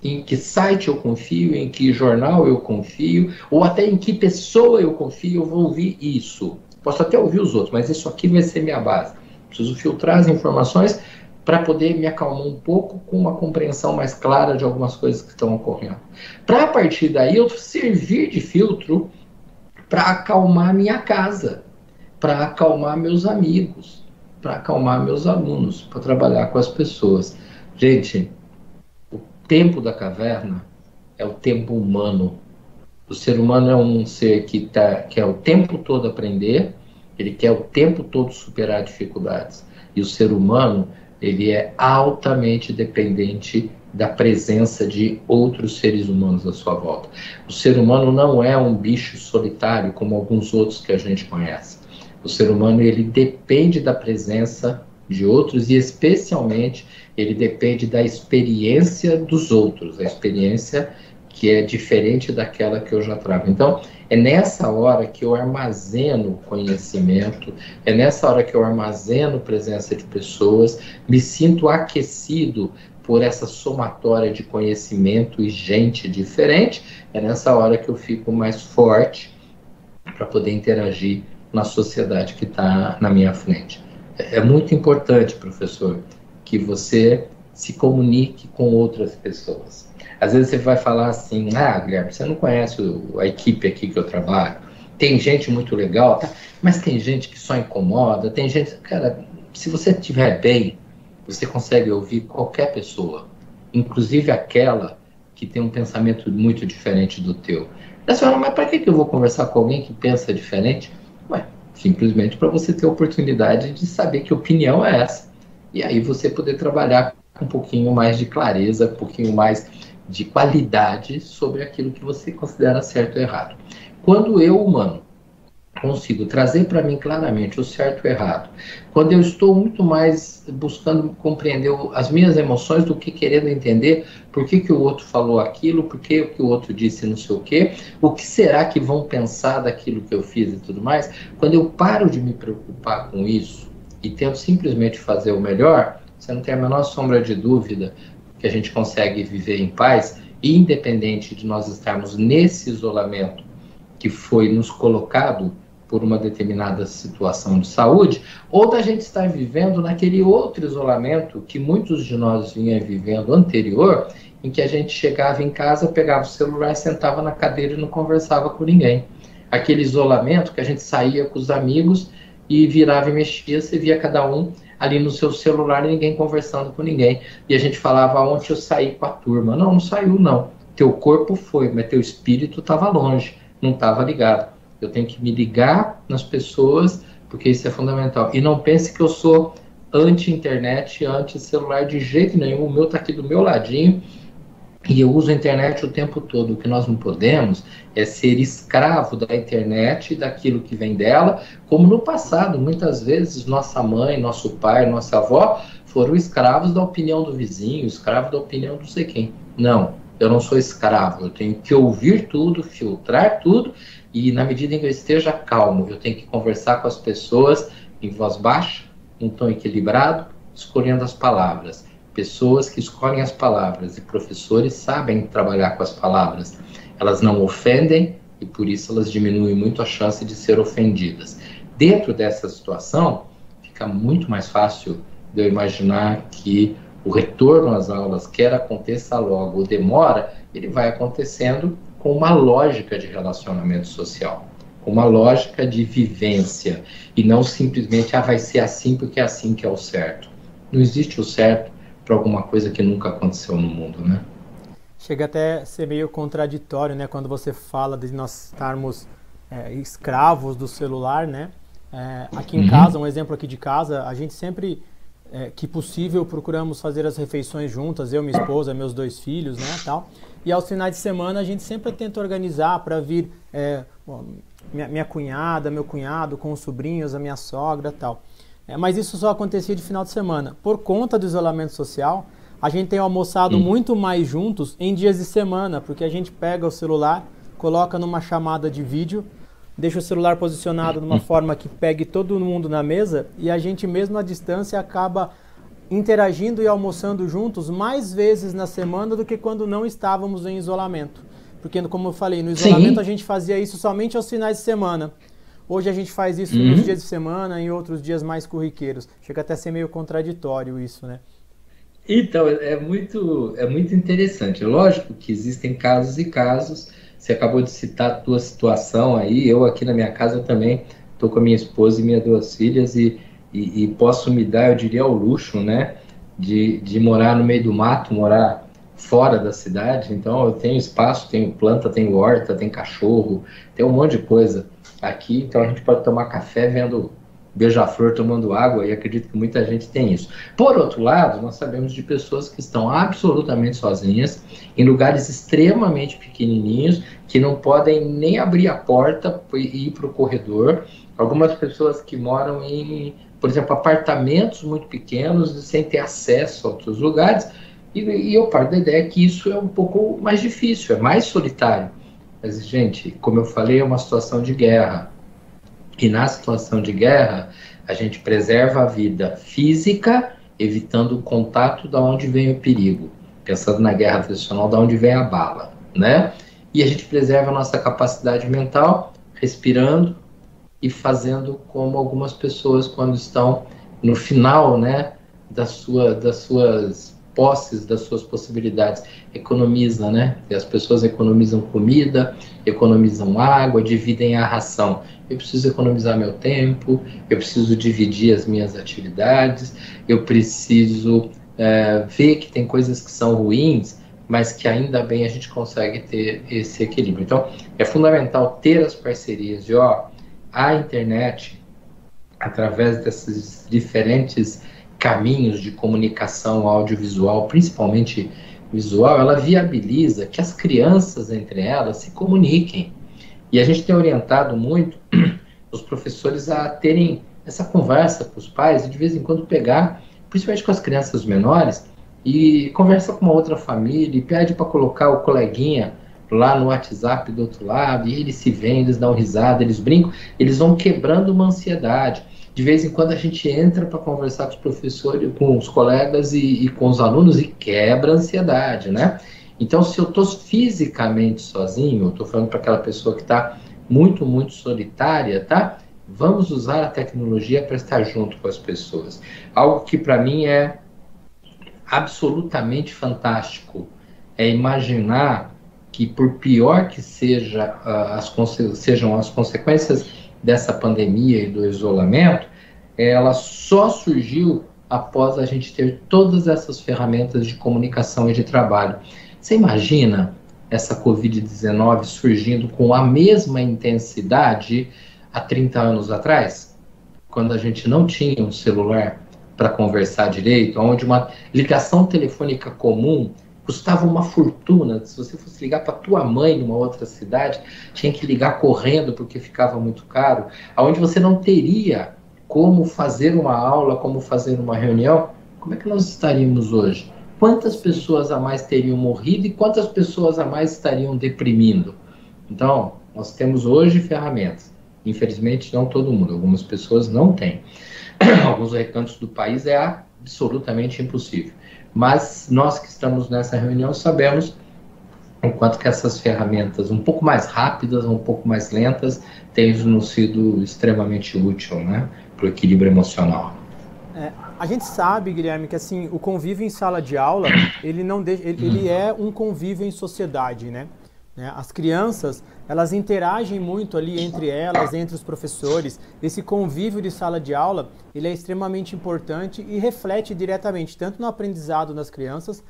em que site eu confio, em que jornal eu confio, ou até em que pessoa eu confio, eu vou ouvir isso. Posso até ouvir os outros, mas isso aqui vai ser minha base. Preciso filtrar as informações para poder me acalmar um pouco com uma compreensão mais clara de algumas coisas que estão ocorrendo. Para a partir daí eu servir de filtro para acalmar minha casa, para acalmar meus amigos, para acalmar meus alunos, para trabalhar com as pessoas. Gente, tempo da caverna é o tempo humano. O ser humano é um ser que quer o tempo todo aprender, ele quer o tempo todo superar dificuldades. E o ser humano, ele é altamente dependente da presença de outros seres humanos à sua volta. O ser humano não é um bicho solitário como alguns outros que a gente conhece. O ser humano, ele depende da presença de outros e, especialmente, ele depende da experiência dos outros, a experiência que é diferente daquela que eu já trago. Então, é nessa hora que eu armazeno conhecimento, é nessa hora que eu armazeno presença de pessoas, me sinto aquecido por essa somatória de conhecimento e gente diferente, é nessa hora que eu fico mais forte para poder interagir na sociedade que está na minha frente. É muito importante, professor, que você se comunique com outras pessoas. Às vezes você vai falar assim, Guilherme, você não conhece a equipe aqui que eu trabalho, tem gente muito legal, tá? Mas tem gente que só incomoda, tem gente... Cara, se você estiver bem, você consegue ouvir qualquer pessoa, inclusive aquela que tem um pensamento muito diferente do teu. Aí você fala, mas para que eu vou conversar com alguém que pensa diferente? Ué, simplesmente para você ter a oportunidade de saber que opinião é essa. E aí você poder trabalhar com um pouquinho mais de clareza, um pouquinho mais de qualidade sobre aquilo que você considera certo ou errado. Quando eu, humano, consigo trazer para mim claramente o certo e o errado, quando eu estou muito mais buscando compreender as minhas emoções do que querendo entender por que o outro falou aquilo, por que o outro disse não sei o que será que vão pensar daquilo que eu fiz e tudo mais, quando eu paro de me preocupar com isso e tento simplesmente fazer o melhor, você não tem a menor sombra de dúvida que a gente consegue viver em paz, independente de nós estarmos nesse isolamento que foi nos colocado por uma determinada situação de saúde, ou da gente estar vivendo naquele outro isolamento que muitos de nós vinham vivendo anterior, em que a gente chegava em casa, pegava o celular, sentava na cadeira e não conversava com ninguém. Aquele isolamento que a gente saía com os amigos e virava e mexia, você via cada um ali no seu celular e ninguém conversando com ninguém. E a gente falava, ontem eu saí com a turma. Não saiu não. Teu corpo foi, mas teu espírito estava longe, não estava ligado. Eu tenho que me ligar nas pessoas, porque isso é fundamental. E não pense que eu sou anti-internet, anti-celular de jeito nenhum. O meu está aqui do meu ladinho e eu uso a internet o tempo todo. O que nós não podemos é ser escravo da internet e daquilo que vem dela, como no passado, muitas vezes, nossa mãe, nosso pai, nossa avó foram escravos da opinião do vizinho, escravos da opinião do sei quem. Não, eu não sou escravo, eu tenho que ouvir tudo, filtrar tudo, e na medida em que eu esteja calmo, eu tenho que conversar com as pessoas em voz baixa, em tom equilibrado, escolhendo as palavras. Pessoas que escolhem as palavras e professores sabem trabalhar com as palavras. Elas não ofendem e por isso elas diminuem muito a chance de ser ofendidas. Dentro dessa situação, fica muito mais fácil de eu imaginar que o retorno às aulas, quer aconteça logo ou demora, ele vai acontecendo com uma lógica de relacionamento social. uma lógica de vivência, e não simplesmente, vai ser assim porque é assim que é o certo. Não existe o certo para alguma coisa que nunca aconteceu no mundo, né? Chega até a ser meio contraditório, né, quando você fala de nós estarmos escravos do celular, né? Aqui em casa, um exemplo aqui de casa, a gente sempre, que possível, procuramos fazer as refeições juntas, eu, minha esposa, meus 2 filhos, né, tal. E aos finais de semana a gente sempre tenta organizar para vir minha cunhada, meu cunhado, com os sobrinhos, a minha sogra, tal. Mas isso só acontecia de final de semana. Por conta do isolamento social, a gente tem almoçado muito mais juntos em dias de semana, porque a gente pega o celular, coloca numa chamada de vídeo, deixa o celular posicionado de uma forma que pegue todo mundo na mesa e a gente mesmo à distância acaba interagindo e almoçando juntos mais vezes na semana do que quando não estávamos em isolamento. Porque, como eu falei, no isolamento a gente fazia isso somente aos finais de semana. Hoje a gente faz isso nos dias de semana, em outros dias mais corriqueiros. Chega até a ser meio contraditório isso, né? Então, é muito interessante. Lógico que existem casos e casos. Você acabou de citar a tua situação aí. Eu aqui na minha casa eu também estou com a minha esposa e minhas 2 filhas e posso me dar, eu diria, ao luxo, né, de morar no meio do mato, morar fora da cidade. Então eu tenho espaço, tenho planta, tenho horta, tenho cachorro, tenho um monte de coisa aqui. Então a gente pode tomar café vendo beija-flor, tomando água, e acredito que muita gente tem isso. Por outro lado, nós sabemos de pessoas que estão absolutamente sozinhas, em lugares extremamente pequenininhos, que não podem nem abrir a porta e ir para o corredor. Algumas pessoas que moram em, por exemplo, apartamentos muito pequenos, sem ter acesso a outros lugares, e eu parto da ideia que isso é um pouco mais difícil, é mais solitário. Mas, gente, como eu falei, é uma situação de guerra. E na situação de guerra, a gente preserva a vida física, evitando o contato da onde vem o perigo. Pensando na guerra tradicional, da onde vem a bala, né? E a gente preserva a nossa capacidade mental, respirando e fazendo como algumas pessoas, quando estão no final, né, das suas posses, das suas possibilidades, economiza, né? E as pessoas economizam comida, economizam água, dividem a ração. Eu preciso economizar meu tempo, eu preciso dividir as minhas atividades, eu preciso ver que tem coisas que são ruins, mas que ainda bem a gente consegue ter esse equilíbrio. Então, é fundamental ter as parcerias de, a internet, através desses diferentes caminhos de comunicação audiovisual, principalmente visual, ela viabiliza que as crianças entre elas se comuniquem. E a gente tem orientado muito os professores a terem essa conversa com os pais e de vez em quando pegar, principalmente com as crianças menores, e conversa com uma outra família e pede para colocar o coleguinha lá no WhatsApp do outro lado, e eles se veem, eles dão risada, eles brincam, eles vão quebrando uma ansiedade. De vez em quando a gente entra para conversar com os professores, com os colegas e com os alunos e quebra a ansiedade, né? Então, se eu estou fisicamente sozinho, eu estou falando para aquela pessoa que está muito, muito solitária, tá? Vamos usar a tecnologia para estar junto com as pessoas. Algo que para mim é absolutamente fantástico é imaginar que, por pior que sejam as consequências dessa pandemia e do isolamento, ela só surgiu após a gente ter todas essas ferramentas de comunicação e de trabalho. Você imagina essa Covid-19 surgindo com a mesma intensidade há 30 anos atrás? Quando a gente não tinha um celular para conversar direito, onde uma ligação telefônica comum custava uma fortuna. Se você fosse ligar para tua mãe numa outra cidade, tinha que ligar correndo porque ficava muito caro, onde você não teria como fazer uma aula, como fazer uma reunião. Como é que nós estaríamos hoje? Quantas pessoas a mais teriam morrido e quantas pessoas a mais estariam deprimindo? Então, nós temos hoje ferramentas. Infelizmente, não todo mundo. Algumas pessoas não têm. Alguns recantos do país é absolutamente impossível. Mas nós que estamos nessa reunião sabemos o quanto que essas ferramentas um pouco mais rápidas, um pouco mais lentas, têm nos sido extremamente útil, né, para o equilíbrio emocional. A gente sabe, Guilherme, que assim, o convívio em sala de aula, ele é um convívio em sociedade, né? né? As crianças, elas interagem muito ali entre elas, entre os professores. Esse convívio de sala de aula, ele é extremamente importante e reflete diretamente, tanto no aprendizado das crianças,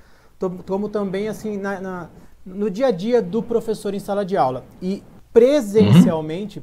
como também assim, no dia a dia do professor em sala de aula. E presencialmente,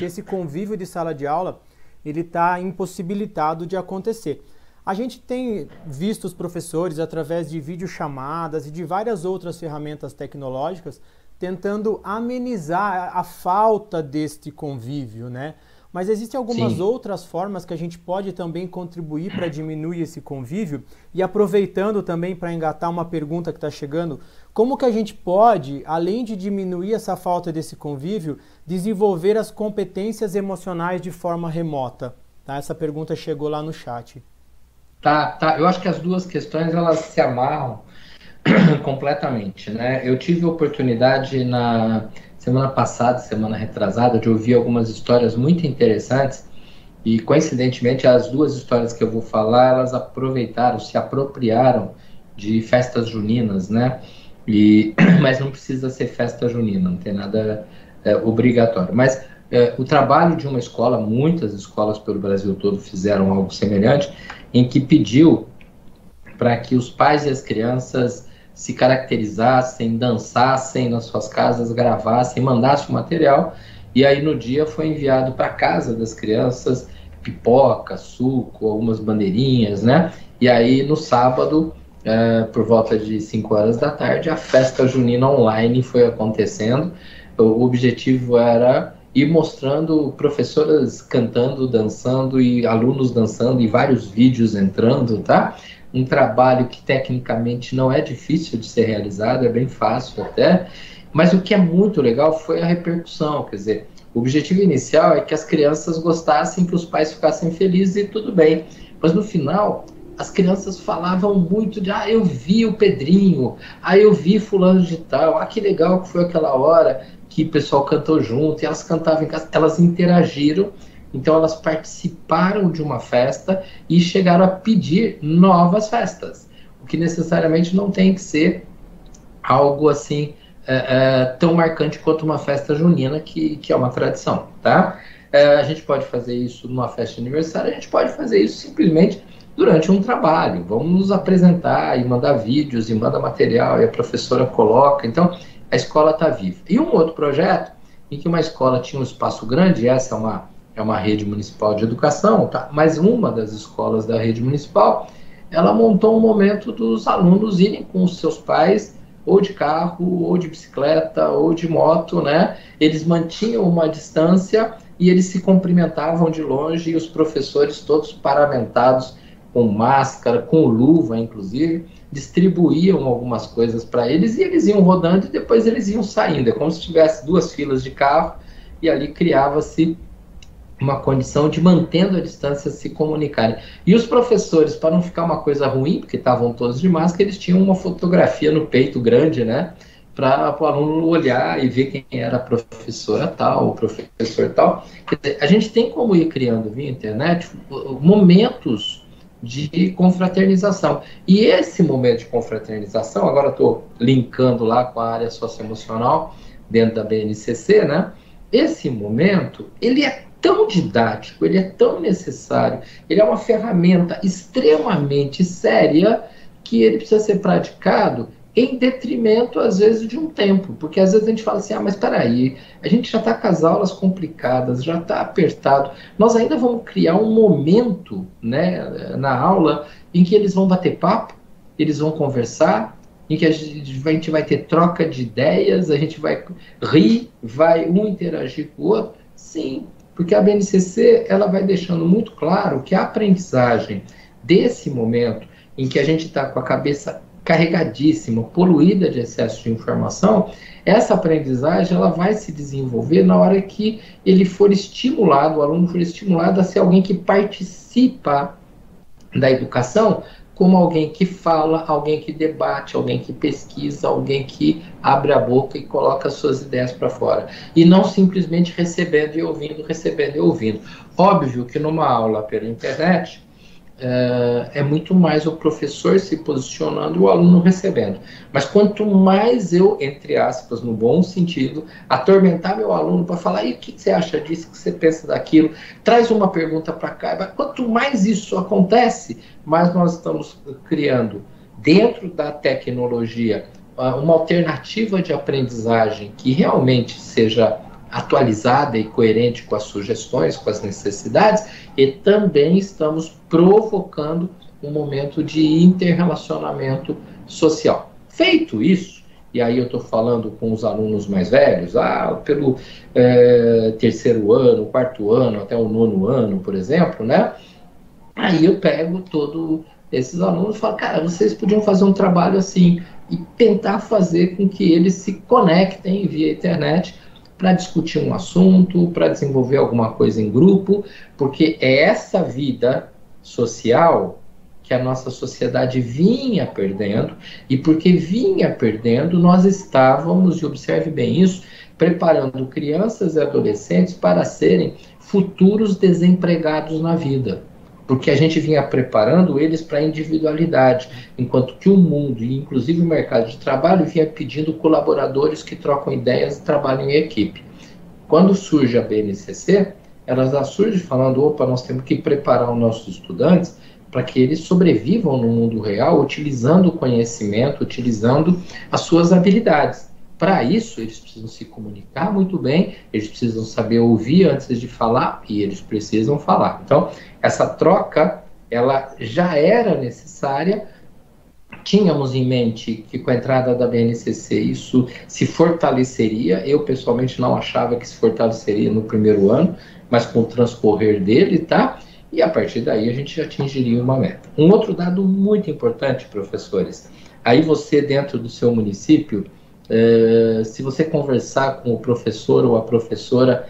esse convívio de sala de aula, ele está impossibilitado de acontecer. A gente tem visto os professores, através de videochamadas e de várias outras ferramentas tecnológicas, tentando amenizar a falta deste convívio, né? Mas existem algumas outras formas que a gente pode também contribuir para diminuir esse convívio. E aproveitando também para engatar uma pergunta que está chegando, como que a gente pode, além de diminuir essa falta desse convívio, desenvolver as competências emocionais de forma remota? Tá? Essa pergunta chegou lá no chat. Tá. Eu acho que as duas questões, elas se amarram completamente, né? Eu tive a oportunidade na semana passada, semana retrasada, de ouvir algumas histórias muito interessantes e, coincidentemente, as duas histórias que eu vou falar, elas aproveitaram, se apropriaram de festas juninas, né? Mas não precisa ser festa junina, não tem nada obrigatório. Mas o trabalho de uma escola, muitas escolas pelo Brasil todo fizeram algo semelhante, em que pediu para que os pais e as crianças se caracterizassem, dançassem nas suas casas, gravassem, mandassem o material, e aí no dia foi enviado para casa das crianças pipoca, suco, algumas bandeirinhas, né? E aí no sábado, por volta de 5 horas da tarde, a festa junina online foi acontecendo. O objetivo era ir mostrando professoras cantando, dançando e alunos dançando e vários vídeos entrando, tá? Um trabalho que tecnicamente não é difícil de ser realizado, é bem fácil até, mas o que é muito legal foi a repercussão, quer dizer, o objetivo inicial é que as crianças gostassem, que os pais ficassem felizes e tudo bem, mas no final as crianças falavam muito de, eu vi o Pedrinho, eu vi fulano de tal, que legal que foi aquela hora que o pessoal cantou junto, e elas cantavam em casa, elas interagiram. Então elas participaram de uma festa e chegaram a pedir novas festas, o que necessariamente não tem que ser algo assim tão marcante quanto uma festa junina, que é uma tradição, tá? A gente pode fazer isso numa festa de aniversário, a gente pode fazer isso simplesmente durante um trabalho. Vamos nos apresentar e mandar vídeos e manda material e a professora coloca. Então a escola está viva. E um outro projeto em que uma escola tinha um espaço grande, e essa é uma rede municipal de educação, tá? Mas uma das escolas da rede municipal, ela montou um momento dos alunos irem com os seus pais, ou de carro, ou de bicicleta, ou de moto, né? Eles mantinham uma distância e eles se cumprimentavam de longe, e os professores todos paramentados, com máscara, com luva, inclusive, distribuíam algumas coisas para eles, e eles iam rodando e depois eles iam saindo. É como se tivesse 2 filas de carro, e ali criava-se uma condição de, mantendo a distância, se comunicarem. E os professores, para não ficar uma coisa ruim, porque estavam todos de máscara, eles tinham uma fotografia no peito grande, né, para o aluno olhar e ver quem era a professora tal, o professor tal. Quer dizer, a gente tem como ir criando via internet momentos de confraternização. E esse momento de confraternização, agora estou linkando lá com a área socioemocional dentro da BNCC, né, esse momento, ele é tão didático, ele é tão necessário, ele é uma ferramenta extremamente séria que ele precisa ser praticado em detrimento, às vezes, de um tempo. Porque às vezes a gente fala assim, mas espera aí, a gente já está com as aulas complicadas, já está apertado, nós ainda vamos criar um momento, né, na aula em que eles vão bater papo, eles vão conversar, em que a gente vai ter troca de ideias, a gente vai rir, vai um interagir com o outro. Sim, porque a BNCC, ela vai deixando muito claro que a aprendizagem desse momento em que a gente está com a cabeça carregadíssima, poluída de excesso de informação, essa aprendizagem ela vai se desenvolver na hora que ele for estimulado, o aluno for estimulado a ser alguém que participa da educação, como alguém que fala, alguém que debate, alguém que pesquisa, alguém que abre a boca e coloca suas ideias para fora. E não simplesmente recebendo e ouvindo, recebendo e ouvindo. Óbvio que numa aula pela internet, é muito mais o professor se posicionando e o aluno recebendo. Mas quanto mais eu, entre aspas, no bom sentido, atormentar meu aluno para falar, e o que você acha disso, o que você pensa daquilo, traz uma pergunta para cá, quanto mais isso acontece, mais nós estamos criando, dentro da tecnologia, uma alternativa de aprendizagem que realmente seja atualizada e coerente com as sugestões, com as necessidades, e também estamos provocando um momento de interrelacionamento social. Feito isso, e aí eu estou falando com os alunos mais velhos, pelo terceiro ano, quarto ano, até o nono ano, por exemplo, né? Aí eu pego todos esses alunos e falo, cara, vocês podiam fazer um trabalho assim e tentar fazer com que eles se conectem via internet para discutir um assunto, para desenvolver alguma coisa em grupo, porque é essa vida social que a nossa sociedade vinha perdendo, e porque vinha perdendo, nós estávamos, e observe bem isso, preparando crianças e adolescentes para serem futuros desempregados na vida. Porque a gente vinha preparando eles para a individualidade, enquanto que o mundo, e inclusive o mercado de trabalho, vinha pedindo colaboradores que trocam ideias e trabalham em equipe. Quando surge a BNCC, ela já surge falando, opa, nós temos que preparar os nossos estudantes para que eles sobrevivam no mundo real, utilizando o conhecimento, utilizando as suas habilidades. Para isso, eles precisam se comunicar muito bem, eles precisam saber ouvir antes de falar, e eles precisam falar. Então, essa troca, ela já era necessária. Tínhamos em mente que com a entrada da BNCC isso se fortaleceria. Eu, pessoalmente, não achava que se fortaleceria no primeiro ano, mas com o transcorrer dele, tá? E a partir daí a gente já atingiria uma meta. Um outro dado muito importante, professores, aí você dentro do seu município, se você conversar com o professor ou a professora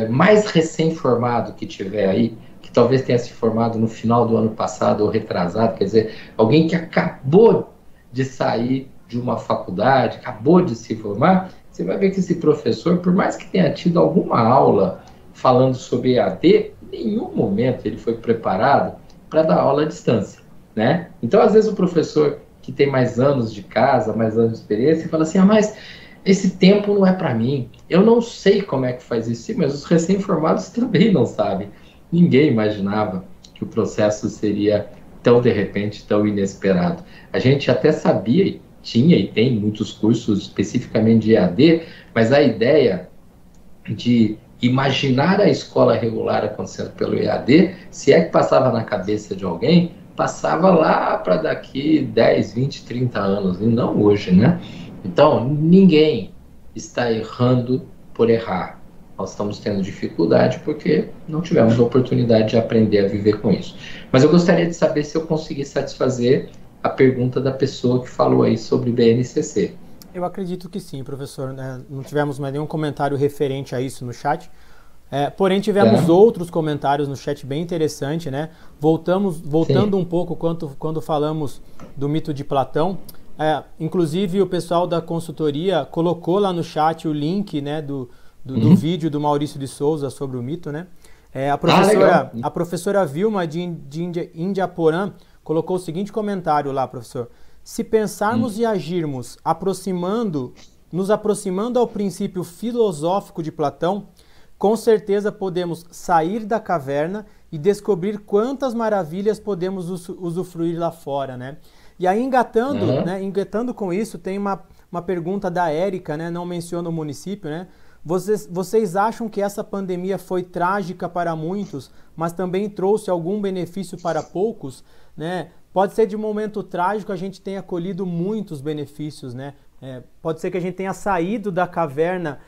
mais recém-formado que tiver aí, que talvez tenha se formado no final do ano passado ou retrasado, quer dizer, alguém que acabou de sair de uma faculdade, acabou de se formar, você vai ver que esse professor, por mais que tenha tido alguma aula falando sobre EAD, em nenhum momento ele foi preparado para dar aula à distância, né? Então, às vezes, o professor que tem mais anos de casa, mais anos de experiência, fala assim, mas esse tempo não é para mim, eu não sei como é que faz isso. Sim, mas os recém-formados também não sabem. Ninguém imaginava que o processo seria tão de repente, tão inesperado. A gente até sabia, tinha e tem muitos cursos especificamente de EAD, mas a ideia de imaginar a escola regular acontecendo pelo EAD, se é que passava na cabeça de alguém, passava lá para daqui 10, 20, 30 anos, e não hoje, né? Então, ninguém está errando por errar. Nós estamos tendo dificuldade porque não tivemos a oportunidade de aprender a viver com isso. Mas eu gostaria de saber se eu consegui satisfazer a pergunta da pessoa que falou aí sobre BNCC. Eu acredito que sim, professor. Não tivemos mais nenhum comentário referente a isso no chat. Porém, tivemos outros comentários no chat bem interessante, né? Voltando um pouco quando falamos do mito de Platão. Inclusive, o pessoal da consultoria colocou lá no chat o link, né, do vídeo do Maurício de Souza sobre o mito, né? A professora Vilma de Indiaporã colocou o seguinte comentário lá, professor. Se pensarmos e agirmos nos aproximando ao princípio filosófico de Platão, com certeza podemos sair da caverna e descobrir quantas maravilhas podemos usufruir lá fora, né? E aí, engatando com isso, tem uma pergunta da Érica, né? Não menciona o município, né? Vocês acham que essa pandemia foi trágica para muitos, mas também trouxe algum benefício para poucos, né? Pode ser de um momento trágico a gente tenha colhido muitos benefícios, né? Pode ser que a gente tenha saído da caverna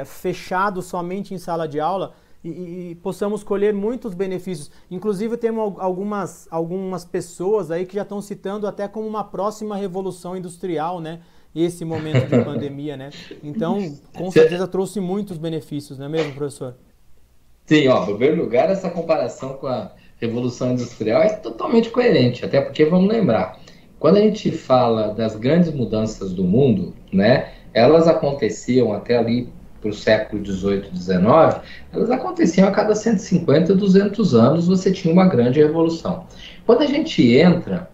fechado somente em sala de aula e possamos colher muitos benefícios. Inclusive, temos algumas pessoas aí que já estão citando até como uma próxima revolução industrial, né? Esse momento de pandemia, né? Então, com certeza trouxe muitos benefícios, não é mesmo, professor? Sim, em primeiro lugar, essa comparação com a Revolução Industrial é totalmente coerente, até porque, vamos lembrar, quando a gente fala das grandes mudanças do mundo, né, elas aconteciam até ali para o século XVIII, XIX, elas aconteciam a cada 150, 200 anos, você tinha uma grande revolução. Quando a gente entra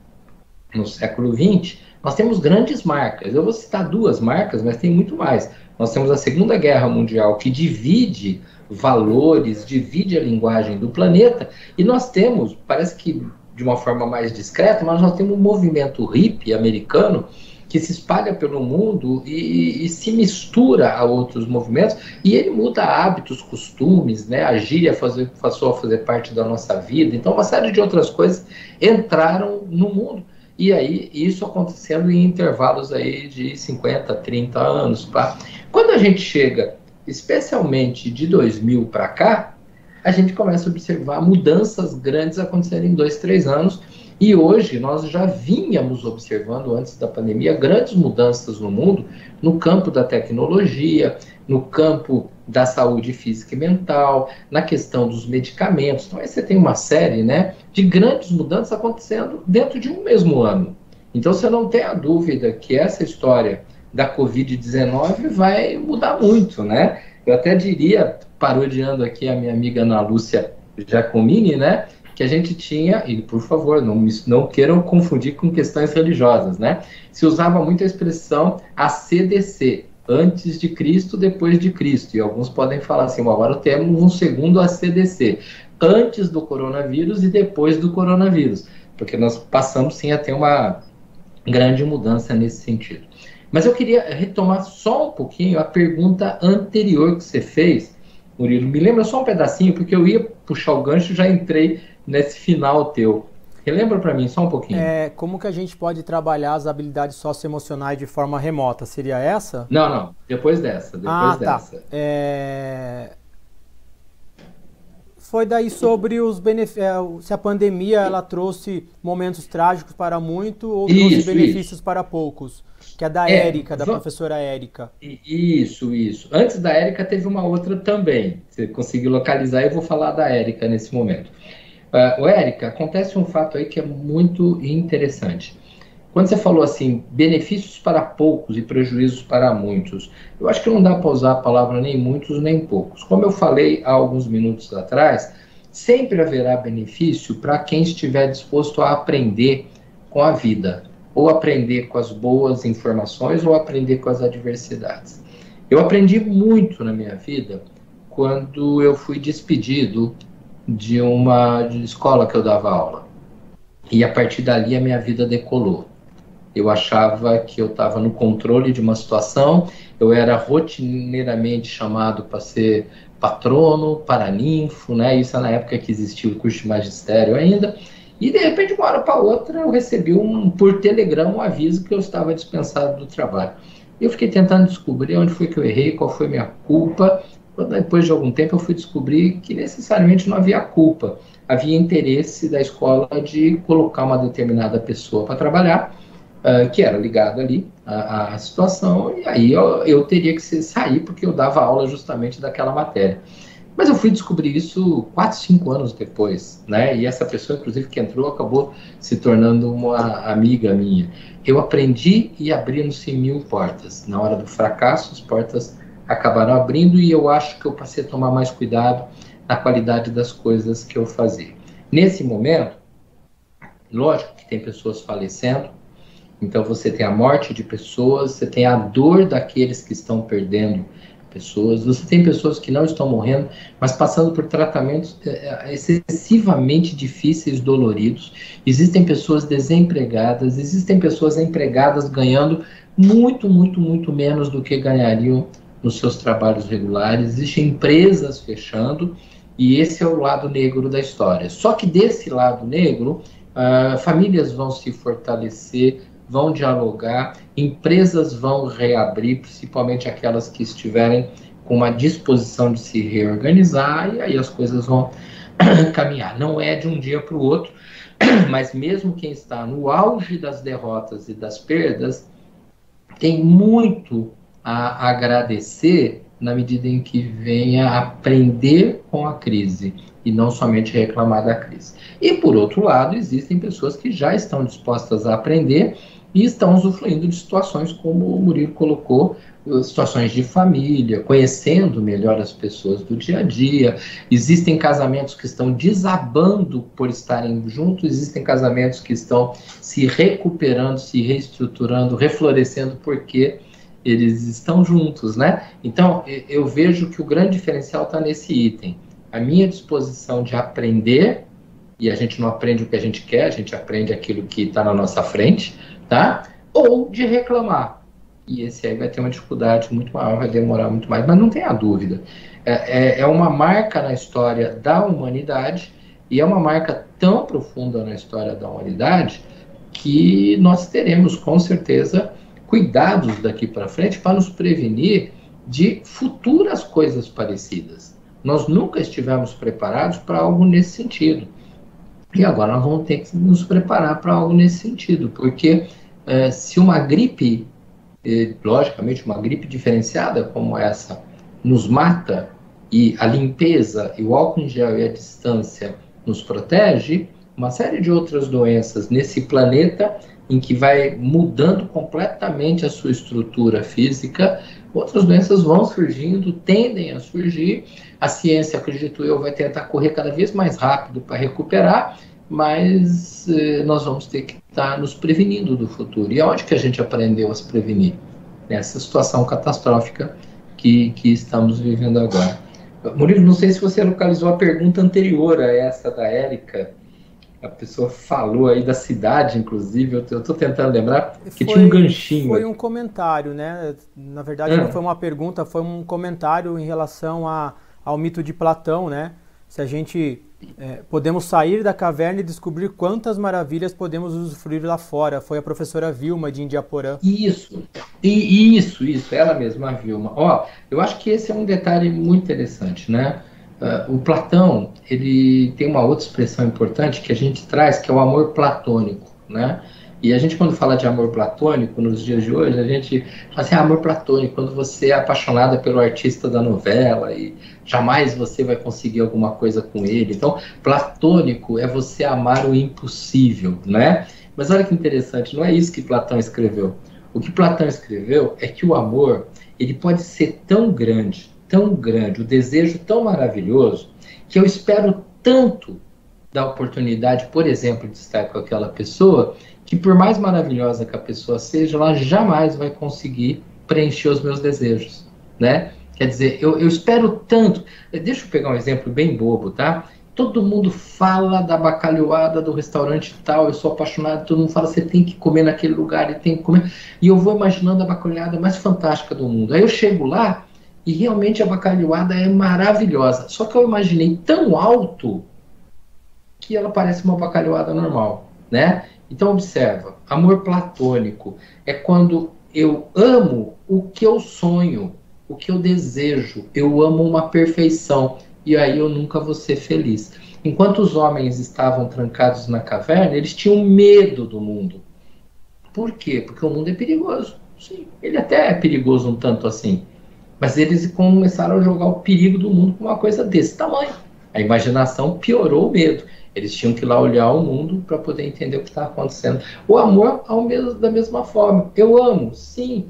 no século XX, nós temos grandes marcas. Eu vou citar duas marcas, mas tem muito mais. Nós temos a Segunda Guerra Mundial, que divide valores, divide a linguagem do planeta, e nós temos, parece que de uma forma mais discreta, mas nós temos um movimento hippie americano que se espalha pelo mundo e se mistura a outros movimentos, e ele muda hábitos, costumes, né? A gíria passou a fazer parte da nossa vida, então uma série de outras coisas entraram no mundo, e aí isso acontecendo em intervalos aí de 50, 30 anos. Tá? Quando a gente chega, especialmente de 2000 para cá, a gente começa a observar mudanças grandes acontecerem em 2, 3 anos, e hoje nós já vínhamos observando, antes da pandemia, grandes mudanças no mundo, no campo da tecnologia, no campo da saúde física e mental, na questão dos medicamentos. Então aí você tem uma série, né, de grandes mudanças acontecendo dentro de um mesmo ano. Então você não tem a dúvida que essa história da Covid-19 vai mudar muito, né? Eu até diria, parodiando aqui a minha amiga Ana Lúcia Giacomini, né, que a gente tinha, e por favor, não queiram confundir com questões religiosas, né, se usava muito a expressão ACDC, antes de Cristo, depois de Cristo, e alguns podem falar assim, agora temos um segundo ACDC, antes do coronavírus e depois do coronavírus, porque nós passamos sim a ter uma grande mudança nesse sentido. Mas eu queria retomar só um pouquinho a pergunta anterior que você fez, Murilo. Me lembra só um pedacinho, porque eu ia puxar o gancho e já entrei nesse final teu. Relembra para mim só um pouquinho. Como que a gente pode trabalhar as habilidades socioemocionais de forma remota? Seria essa? Não. Depois dessa. Tá. Foi daí sobre os se a pandemia ela trouxe momentos trágicos para muitos ou trouxe benefícios para poucos. Que é da Érica, da professora Érica. Isso. Antes da Érica teve uma outra também. Você conseguiu localizar, eu vou falar da Érica nesse momento. Érica, acontece um fato aí que é muito interessante. Quando você falou assim, benefícios para poucos e prejuízos para muitos, eu acho que não dá para usar a palavra nem muitos nem poucos. Como eu falei há alguns minutos atrás, sempre haverá benefício para quem estiver disposto a aprender com a vida, ou aprender com as boas informações, ou aprender com as adversidades. Eu aprendi muito na minha vida quando eu fui despedido de uma escola que eu dava aula. E a partir dali a minha vida decolou. Eu achava que eu estava no controle de uma situação, eu era rotineiramente chamado para ser patrono, paraninfo, né? Isso é na época que existia o curso de magistério ainda. E, de repente, de uma hora para outra, eu recebi por telegrama um aviso que eu estava dispensado do trabalho. Eu fiquei tentando descobrir onde foi que eu errei, qual foi a minha culpa. Depois de algum tempo, eu fui descobrir que necessariamente não havia culpa. Havia interesse da escola de colocar uma determinada pessoa para trabalhar, que era ligada ali à situação, e aí eu teria que sair porque eu dava aula justamente daquela matéria. Mas eu fui descobrir isso 4, 5 anos depois, né? E essa pessoa, inclusive, que entrou, acabou se tornando uma amiga minha. Eu aprendi e abriram-se 1000 portas. Na hora do fracasso, as portas acabaram abrindo e eu acho que eu passei a tomar mais cuidado na qualidade das coisas que eu fazia. Nesse momento, lógico que tem pessoas falecendo, então você tem a morte de pessoas, você tem a dor daqueles que estão perdendo pessoas, você tem pessoas que não estão morrendo, mas passando por tratamentos excessivamente difíceis, doloridos. Existem pessoas desempregadas, existem pessoas empregadas ganhando muito menos do que ganhariam nos seus trabalhos regulares, existem empresas fechando, e esse é o lado negro da história. Só que desse lado negro, famílias vão se fortalecer, vão dialogar, empresas vão reabrir, principalmente aquelas que estiverem com uma disposição de se reorganizar, e aí as coisas vão caminhar. Não é de um dia para o outro, mas mesmo quem está no auge das derrotas e das perdas, tem muito a agradecer na medida em que venha aprender com a crise e não somente reclamar da crise. E, por outro lado, existem pessoas que já estão dispostas a aprender e estão usufruindo de situações como o Murilo colocou, situações de família, conhecendo melhor as pessoas do dia a dia. Existem casamentos que estão desabando por estarem juntos, existem casamentos que estão se recuperando, se reestruturando, reflorescendo porque eles estão juntos, né? Então, eu vejo que o grande diferencial está nesse item. A minha disposição de aprender, e a gente não aprende o que a gente quer, a gente aprende aquilo que está na nossa frente, tá? Ou de reclamar. E esse aí vai ter uma dificuldade muito maior, vai demorar muito mais, mas não tenha dúvida. É uma marca na história da humanidade, e é uma marca tão profunda na história da humanidade, que nós teremos, com certeza, cuidados daqui para frente para nos prevenir de futuras coisas parecidas. Nós nunca estivemos preparados para algo nesse sentido. E agora nós vamos ter que nos preparar para algo nesse sentido, porque se uma gripe, logicamente uma gripe diferenciada como essa, nos mata, e a limpeza, e o álcool em gel e a distância nos protege, uma série de outras doenças nesse planeta em que vai mudando completamente a sua estrutura física, outras doenças vão surgindo, tendem a surgir. A ciência, acredito eu, vai tentar correr cada vez mais rápido para recuperar, mas nós vamos ter que estar nos prevenindo do futuro. E aonde que a gente aprendeu a se prevenir? Nessa situação catastrófica que estamos vivendo agora. Murilo, não sei se você localizou a pergunta anterior a essa da Érica. A pessoa falou aí da cidade, inclusive, eu estou tentando lembrar que tinha um ganchinho. Foi um comentário, né? Na verdade, não foi uma pergunta, foi um comentário em relação ao mito de Platão, né? Se a gente podemos sair da caverna e descobrir quantas maravilhas podemos usufruir lá fora. Foi a professora Vilma de Indiaporã. Isso, ela mesma, a Vilma. Eu acho que esse é um detalhe muito interessante, né? O Platão, ele tem uma outra expressão importante que a gente traz, que é o amor platônico, né? E a gente, quando fala de amor platônico, nos dias de hoje, a gente fala assim, amor platônico, quando você é apaixonada pelo artista da novela e jamais você vai conseguir alguma coisa com ele. Então, platônico é você amar o impossível, né? Mas olha que interessante, não é isso que Platão escreveu. O que Platão escreveu é que o amor, ele pode ser tão grande, o desejo tão maravilhoso, que eu espero tanto da oportunidade, por exemplo, de estar com aquela pessoa, que por mais maravilhosa que a pessoa seja, ela jamais vai conseguir preencher os meus desejos, né? Quer dizer, eu espero tanto. Deixa eu pegar um exemplo bem bobo, tá? Todo mundo fala da bacalhoada do restaurante tal, eu sou apaixonado, todo mundo fala, você tem que comer naquele lugar, e tem que comer. E eu vou imaginando a bacalhoada mais fantástica do mundo. Aí eu chego lá, e realmente a bacalhoada é maravilhosa. Só que eu imaginei tão alto que ela parece uma bacalhoada normal, né? Então observa, amor platônico é quando eu amo o que eu sonho, o que eu desejo, eu amo uma perfeição, e aí eu nunca vou ser feliz. Enquanto os homens estavam trancados na caverna, eles tinham medo do mundo. Por quê? Porque o mundo é perigoso. Sim, ele até é perigoso um tanto assim. Mas eles começaram a jogar o perigo do mundo com uma coisa desse tamanho. A imaginação piorou o medo. Eles tinham que ir lá olhar o mundo para poder entender o que estava acontecendo. O amor, da mesma forma. Eu amo, sim.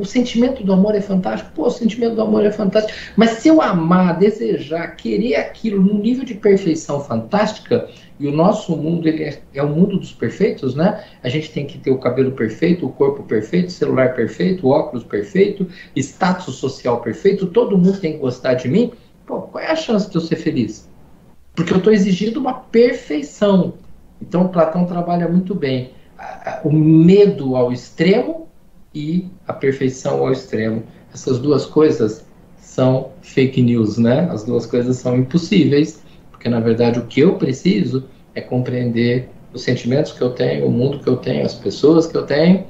O sentimento do amor é fantástico. Pô, o sentimento do amor é fantástico. Mas se eu amar, desejar, querer aquilo num nível de perfeição fantástica, e o nosso mundo ele é o mundo dos perfeitos, né? A gente tem que ter o cabelo perfeito, o corpo perfeito, o celular perfeito, o óculos perfeito, status social perfeito, todo mundo tem que gostar de mim. Pô, qual é a chance de eu ser feliz? Porque eu estou exigindo uma perfeição. Então, Platão trabalha muito bem o medo ao extremo e a perfeição ao extremo. Essas duas coisas são fake news, né? As duas coisas são impossíveis, porque, na verdade, o que eu preciso é compreender os sentimentos que eu tenho, o mundo que eu tenho, as pessoas que eu tenho,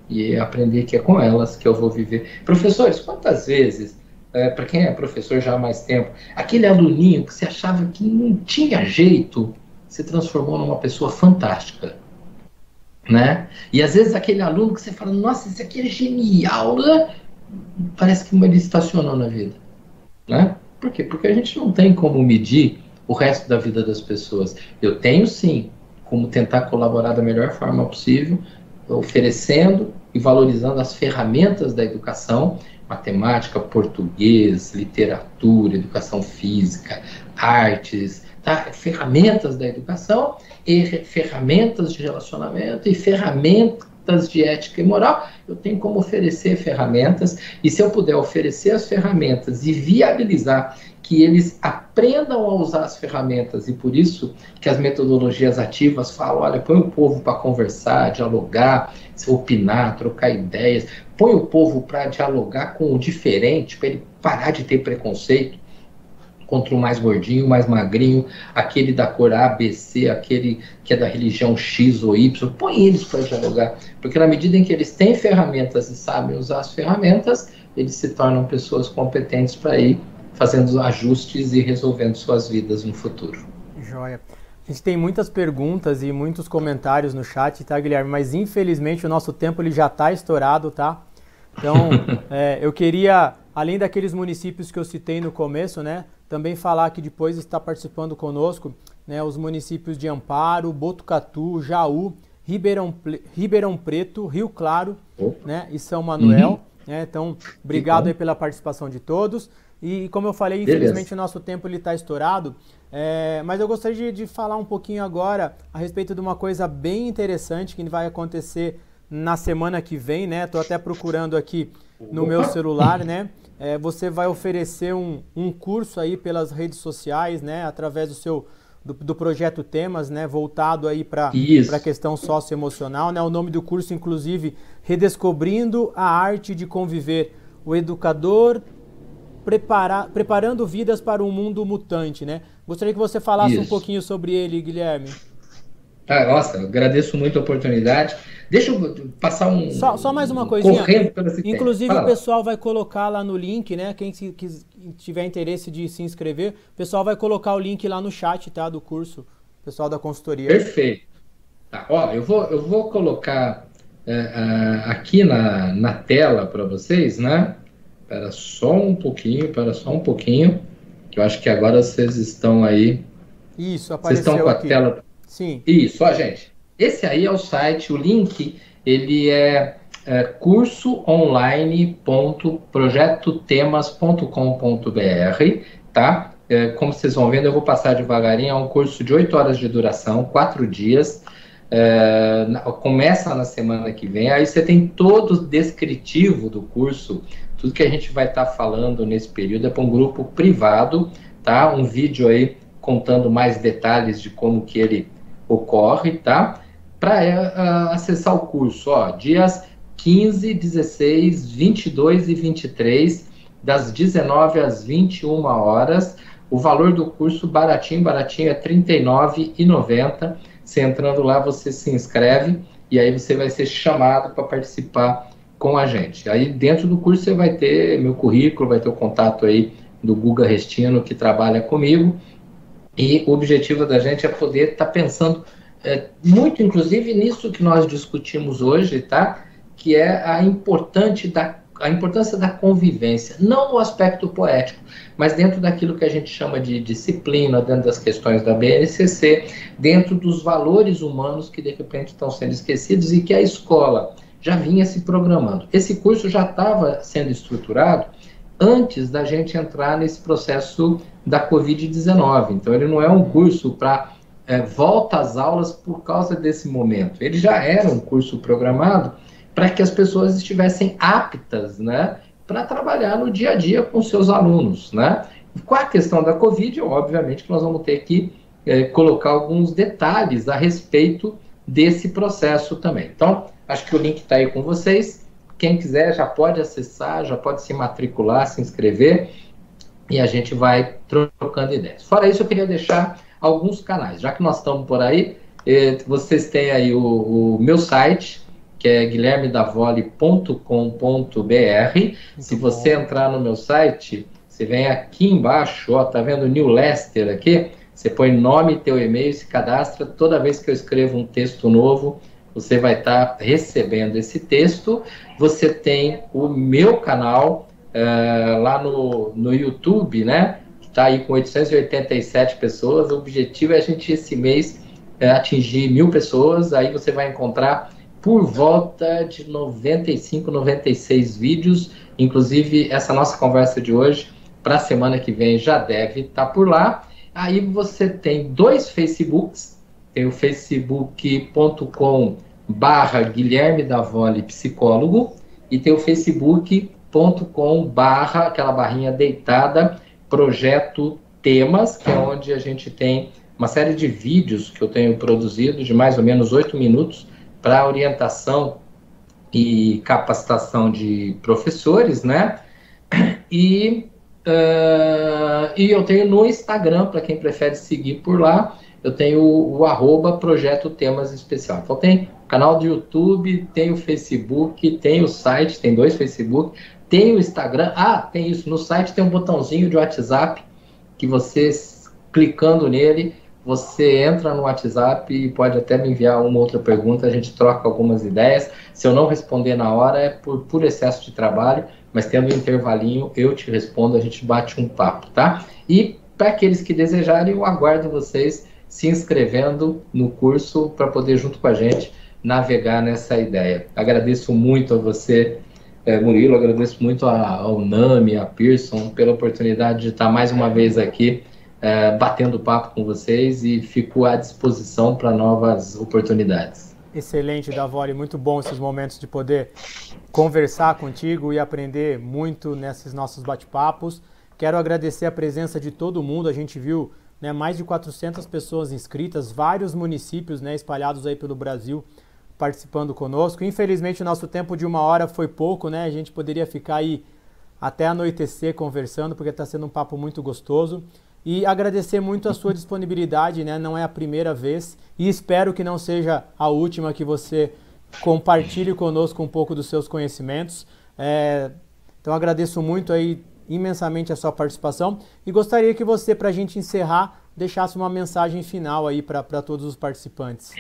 e aprender que é com elas que eu vou viver. Professores, quantas vezes... para quem é professor já há mais tempo, aquele aluninho que você achava que não tinha jeito, se transformou numa pessoa fantástica, né? E às vezes aquele aluno que você fala, nossa, esse aqui é genial, né? Parece que ele estacionou na vida, né? Por quê? Porque a gente não tem como medir o resto da vida das pessoas. Eu tenho sim como tentar colaborar da melhor forma possível, oferecendo e valorizando as ferramentas da educação, matemática, português, literatura, educação física, artes, tá? Ferramentas da educação e ferramentas de relacionamento e ferramentas de ética e moral. Eu tenho como oferecer ferramentas, e se eu puder oferecer as ferramentas e viabilizar que eles aprendam a usar as ferramentas, e por isso que as metodologias ativas falam, olha, põe o povo para conversar, dialogar, opinar, trocar ideias, põe o povo para dialogar com o diferente, para ele parar de ter preconceito contra o mais gordinho, o mais magrinho, aquele da cor A, B, C, aquele que é da religião X ou Y, põe eles para dialogar, porque na medida em que eles têm ferramentas e sabem usar as ferramentas, eles se tornam pessoas competentes para ir fazendo ajustes e resolvendo suas vidas no futuro. Joia. A gente tem muitas perguntas e muitos comentários no chat, tá, Guilherme? Mas infelizmente o nosso tempo ele já está estourado, tá? Então, eu queria, além daqueles municípios que eu citei no começo, né, também falar que depois está participando conosco, né, os municípios de Amparo, Botucatu, Jaú, Ribeirão Preto, Rio Claro, né, e São Manuel. Né? Então, obrigado aí pela participação de todos. E como eu falei, infelizmente o nosso tempo está estourado, mas eu gostaria de falar um pouquinho agora a respeito de uma coisa bem interessante que vai acontecer na semana que vem, né? Estou até procurando aqui no meu celular, né? Você vai oferecer um curso aí pelas redes sociais, né? Através do projeto Temas, né? Voltado aí para a questão socioemocional, né? O nome do curso, inclusive, Redescobrindo a Arte de Conviver, o Educador preparando vidas para um mundo mutante, né? Gostaria que você falasse um pouquinho sobre ele, Guilherme. Nossa, eu agradeço muito a oportunidade. Deixa eu passar Só mais uma coisinha. Correndo pela Inclusive o pessoal vai colocar lá no link, né? Quem tiver interesse de se inscrever, o pessoal vai colocar o link lá no chat, tá? Do curso, o pessoal da consultoria. Perfeito. Tá, ó, eu vou colocar aqui na tela para vocês, né? Espera só um pouquinho, que eu acho que agora vocês estão aí. Isso, apareceu. Vocês estão com aqui. A tela. Sim. Isso, ó, gente. Esse aí é o site, o link, ele é cursoonline.projetotemas.com.br, tá? Como vocês vão vendo, eu vou passar devagarinho, é um curso de 8 horas de duração, 4 dias, começa na semana que vem, aí você tem todo o descritivo do curso, tudo que a gente vai estar falando nesse período é para um grupo privado, tá? Um vídeo aí contando mais detalhes de como que ele ocorre, tá? Para acessar o curso, ó, dias 15, 16, 22 e 23, das 19 às 21 horas. O valor do curso, baratinho, é R$ 39,90. Você entrando lá, você se inscreve e aí você vai ser chamado para participar com a gente. Aí dentro do curso você vai ter meu currículo, vai ter o contato aí do Guga Restino, que trabalha comigo, e o objetivo da gente é poder estar pensando muito, inclusive, nisso que nós discutimos hoje, tá? Que é a importância da convivência, não no aspecto poético, mas dentro daquilo que a gente chama de disciplina, dentro das questões da BNCC, dentro dos valores humanos que de repente estão sendo esquecidos e que a escola já vinha se programando. Esse curso já estava sendo estruturado antes da gente entrar nesse processo da Covid-19, então ele não é um curso para volta às aulas por causa desse momento, ele já era um curso programado para que as pessoas estivessem aptas, né, para trabalhar no dia a dia com seus alunos, né? Com a questão da Covid, obviamente que nós vamos ter que colocar alguns detalhes a respeito desse processo também. Então, acho que o link está aí com vocês. Quem quiser já pode acessar, já pode se matricular, se inscrever, e a gente vai trocando ideias. Fora isso, eu queria deixar alguns canais. Já que nós estamos por aí, vocês têm aí o meu site, que é guilhermedavoli.com.br. Se você entrar no meu site, você vem aqui embaixo, ó, tá vendo o New Lester aqui? Você põe nome e teu e-mail, se cadastra. Toda vez que eu escrevo um texto novo, você vai estar recebendo esse texto. Você tem o meu canal lá no YouTube, né? Está aí com 887 pessoas. O objetivo é a gente, esse mês, atingir 1.000 pessoas. Aí você vai encontrar por volta de 95, 96 vídeos. Inclusive, essa nossa conversa de hoje, para a semana que vem, já deve estar por lá. Aí você tem 2 Facebooks, tem o facebook.com/Guilherme Davoli psicólogo e tem o facebook.com/ aquela barrinha deitada, Projeto Temas, que é onde a gente tem uma série de vídeos que eu tenho produzido de mais ou menos 8 minutos para orientação e capacitação de professores, né? E eu tenho no Instagram, para quem prefere seguir por lá, eu tenho o @Projeto Temas Especial. Então tem o canal do YouTube, tem o Facebook, tem o site, tem 2 Facebook, tem o Instagram. Tem isso, no site tem um botãozinho de WhatsApp, que você, clicando nele, você entra no WhatsApp e pode até me enviar uma outra pergunta, a gente troca algumas ideias. Se eu não responder na hora, é por excesso de trabalho, mas tendo um intervalinho, eu te respondo, a gente bate um papo, tá? E para aqueles que desejarem, eu aguardo vocês se inscrevendo no curso para poder, junto com a gente, navegar nessa ideia. Agradeço muito a você, Murilo, agradeço muito ao Nami, a Pearson, pela oportunidade de estar mais uma vez aqui batendo papo com vocês, e fico à disposição para novas oportunidades. Excelente, Davoli, muito bom esses momentos de poder conversar contigo e aprender muito nesses nossos bate-papos. Quero agradecer a presença de todo mundo, a gente viu, né, mais de 400 pessoas inscritas, vários municípios, né, espalhados aí pelo Brasil participando conosco. Infelizmente o nosso tempo de 1 hora foi pouco, né, a gente poderia ficar aí até anoitecer conversando, porque está sendo um papo muito gostoso. E agradecer muito a sua disponibilidade, né? Não é a primeira vez e espero que não seja a última que você compartilhe conosco um pouco dos seus conhecimentos. Então agradeço muito aí imensamente a sua participação e gostaria que você, para a gente encerrar, deixasse uma mensagem final aí para todos os participantes.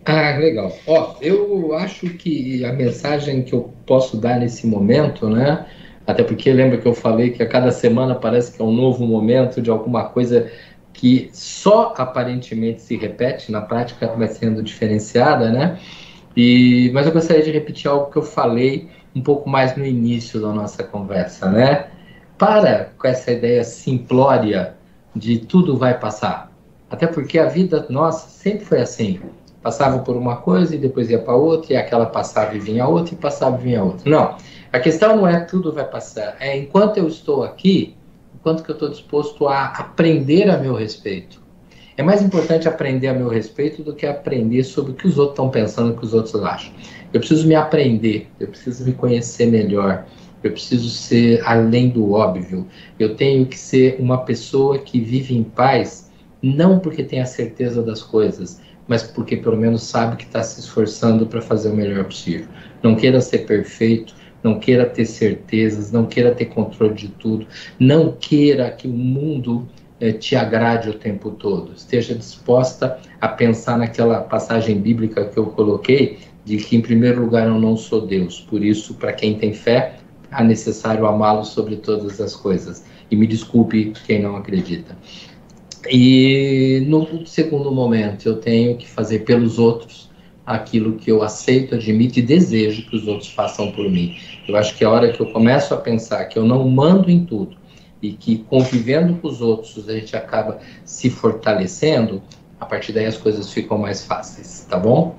Legal. Eu acho que a mensagem que eu posso dar nesse momento, né? Até porque lembra que eu falei que a cada semana parece que é um novo momento de alguma coisa que só aparentemente se repete, na prática vai sendo diferenciada, né? Mas eu gostaria de repetir algo que eu falei um pouco mais no início da nossa conversa, né? Para com essa ideia simplória de tudo vai passar. Até porque a vida nossa sempre foi assim. Passava por uma coisa e depois ia para outra, e aquela passava e vinha outra, e passava e vinha outra. Não. A questão não é tudo vai passar, é enquanto eu estou aqui, enquanto que eu estou disposto a aprender a meu respeito. É mais importante aprender a meu respeito do que aprender sobre o que os outros estão pensando, o que os outros acham. Eu preciso me aprender, eu preciso me conhecer melhor, eu preciso ser além do óbvio. Eu tenho que ser uma pessoa que vive em paz, não porque tem a certeza das coisas, mas porque pelo menos sabe que está se esforçando para fazer o melhor possível. Não queira ser perfeito, não queira ter certezas, não queira ter controle de tudo, não queira que o mundo te agrade o tempo todo. Esteja disposta a pensar naquela passagem bíblica que eu coloquei, de que em primeiro lugar eu não sou Deus, por isso, para quem tem fé, é necessário amá-lo sobre todas as coisas. E me desculpe quem não acredita. E no segundo momento, eu tenho que fazer pelos outros aquilo que eu aceito, admito e desejo que os outros façam por mim. Eu acho que a hora que eu começo a pensar que eu não mando em tudo e que convivendo com os outros a gente acaba se fortalecendo, a partir daí as coisas ficam mais fáceis, tá bom?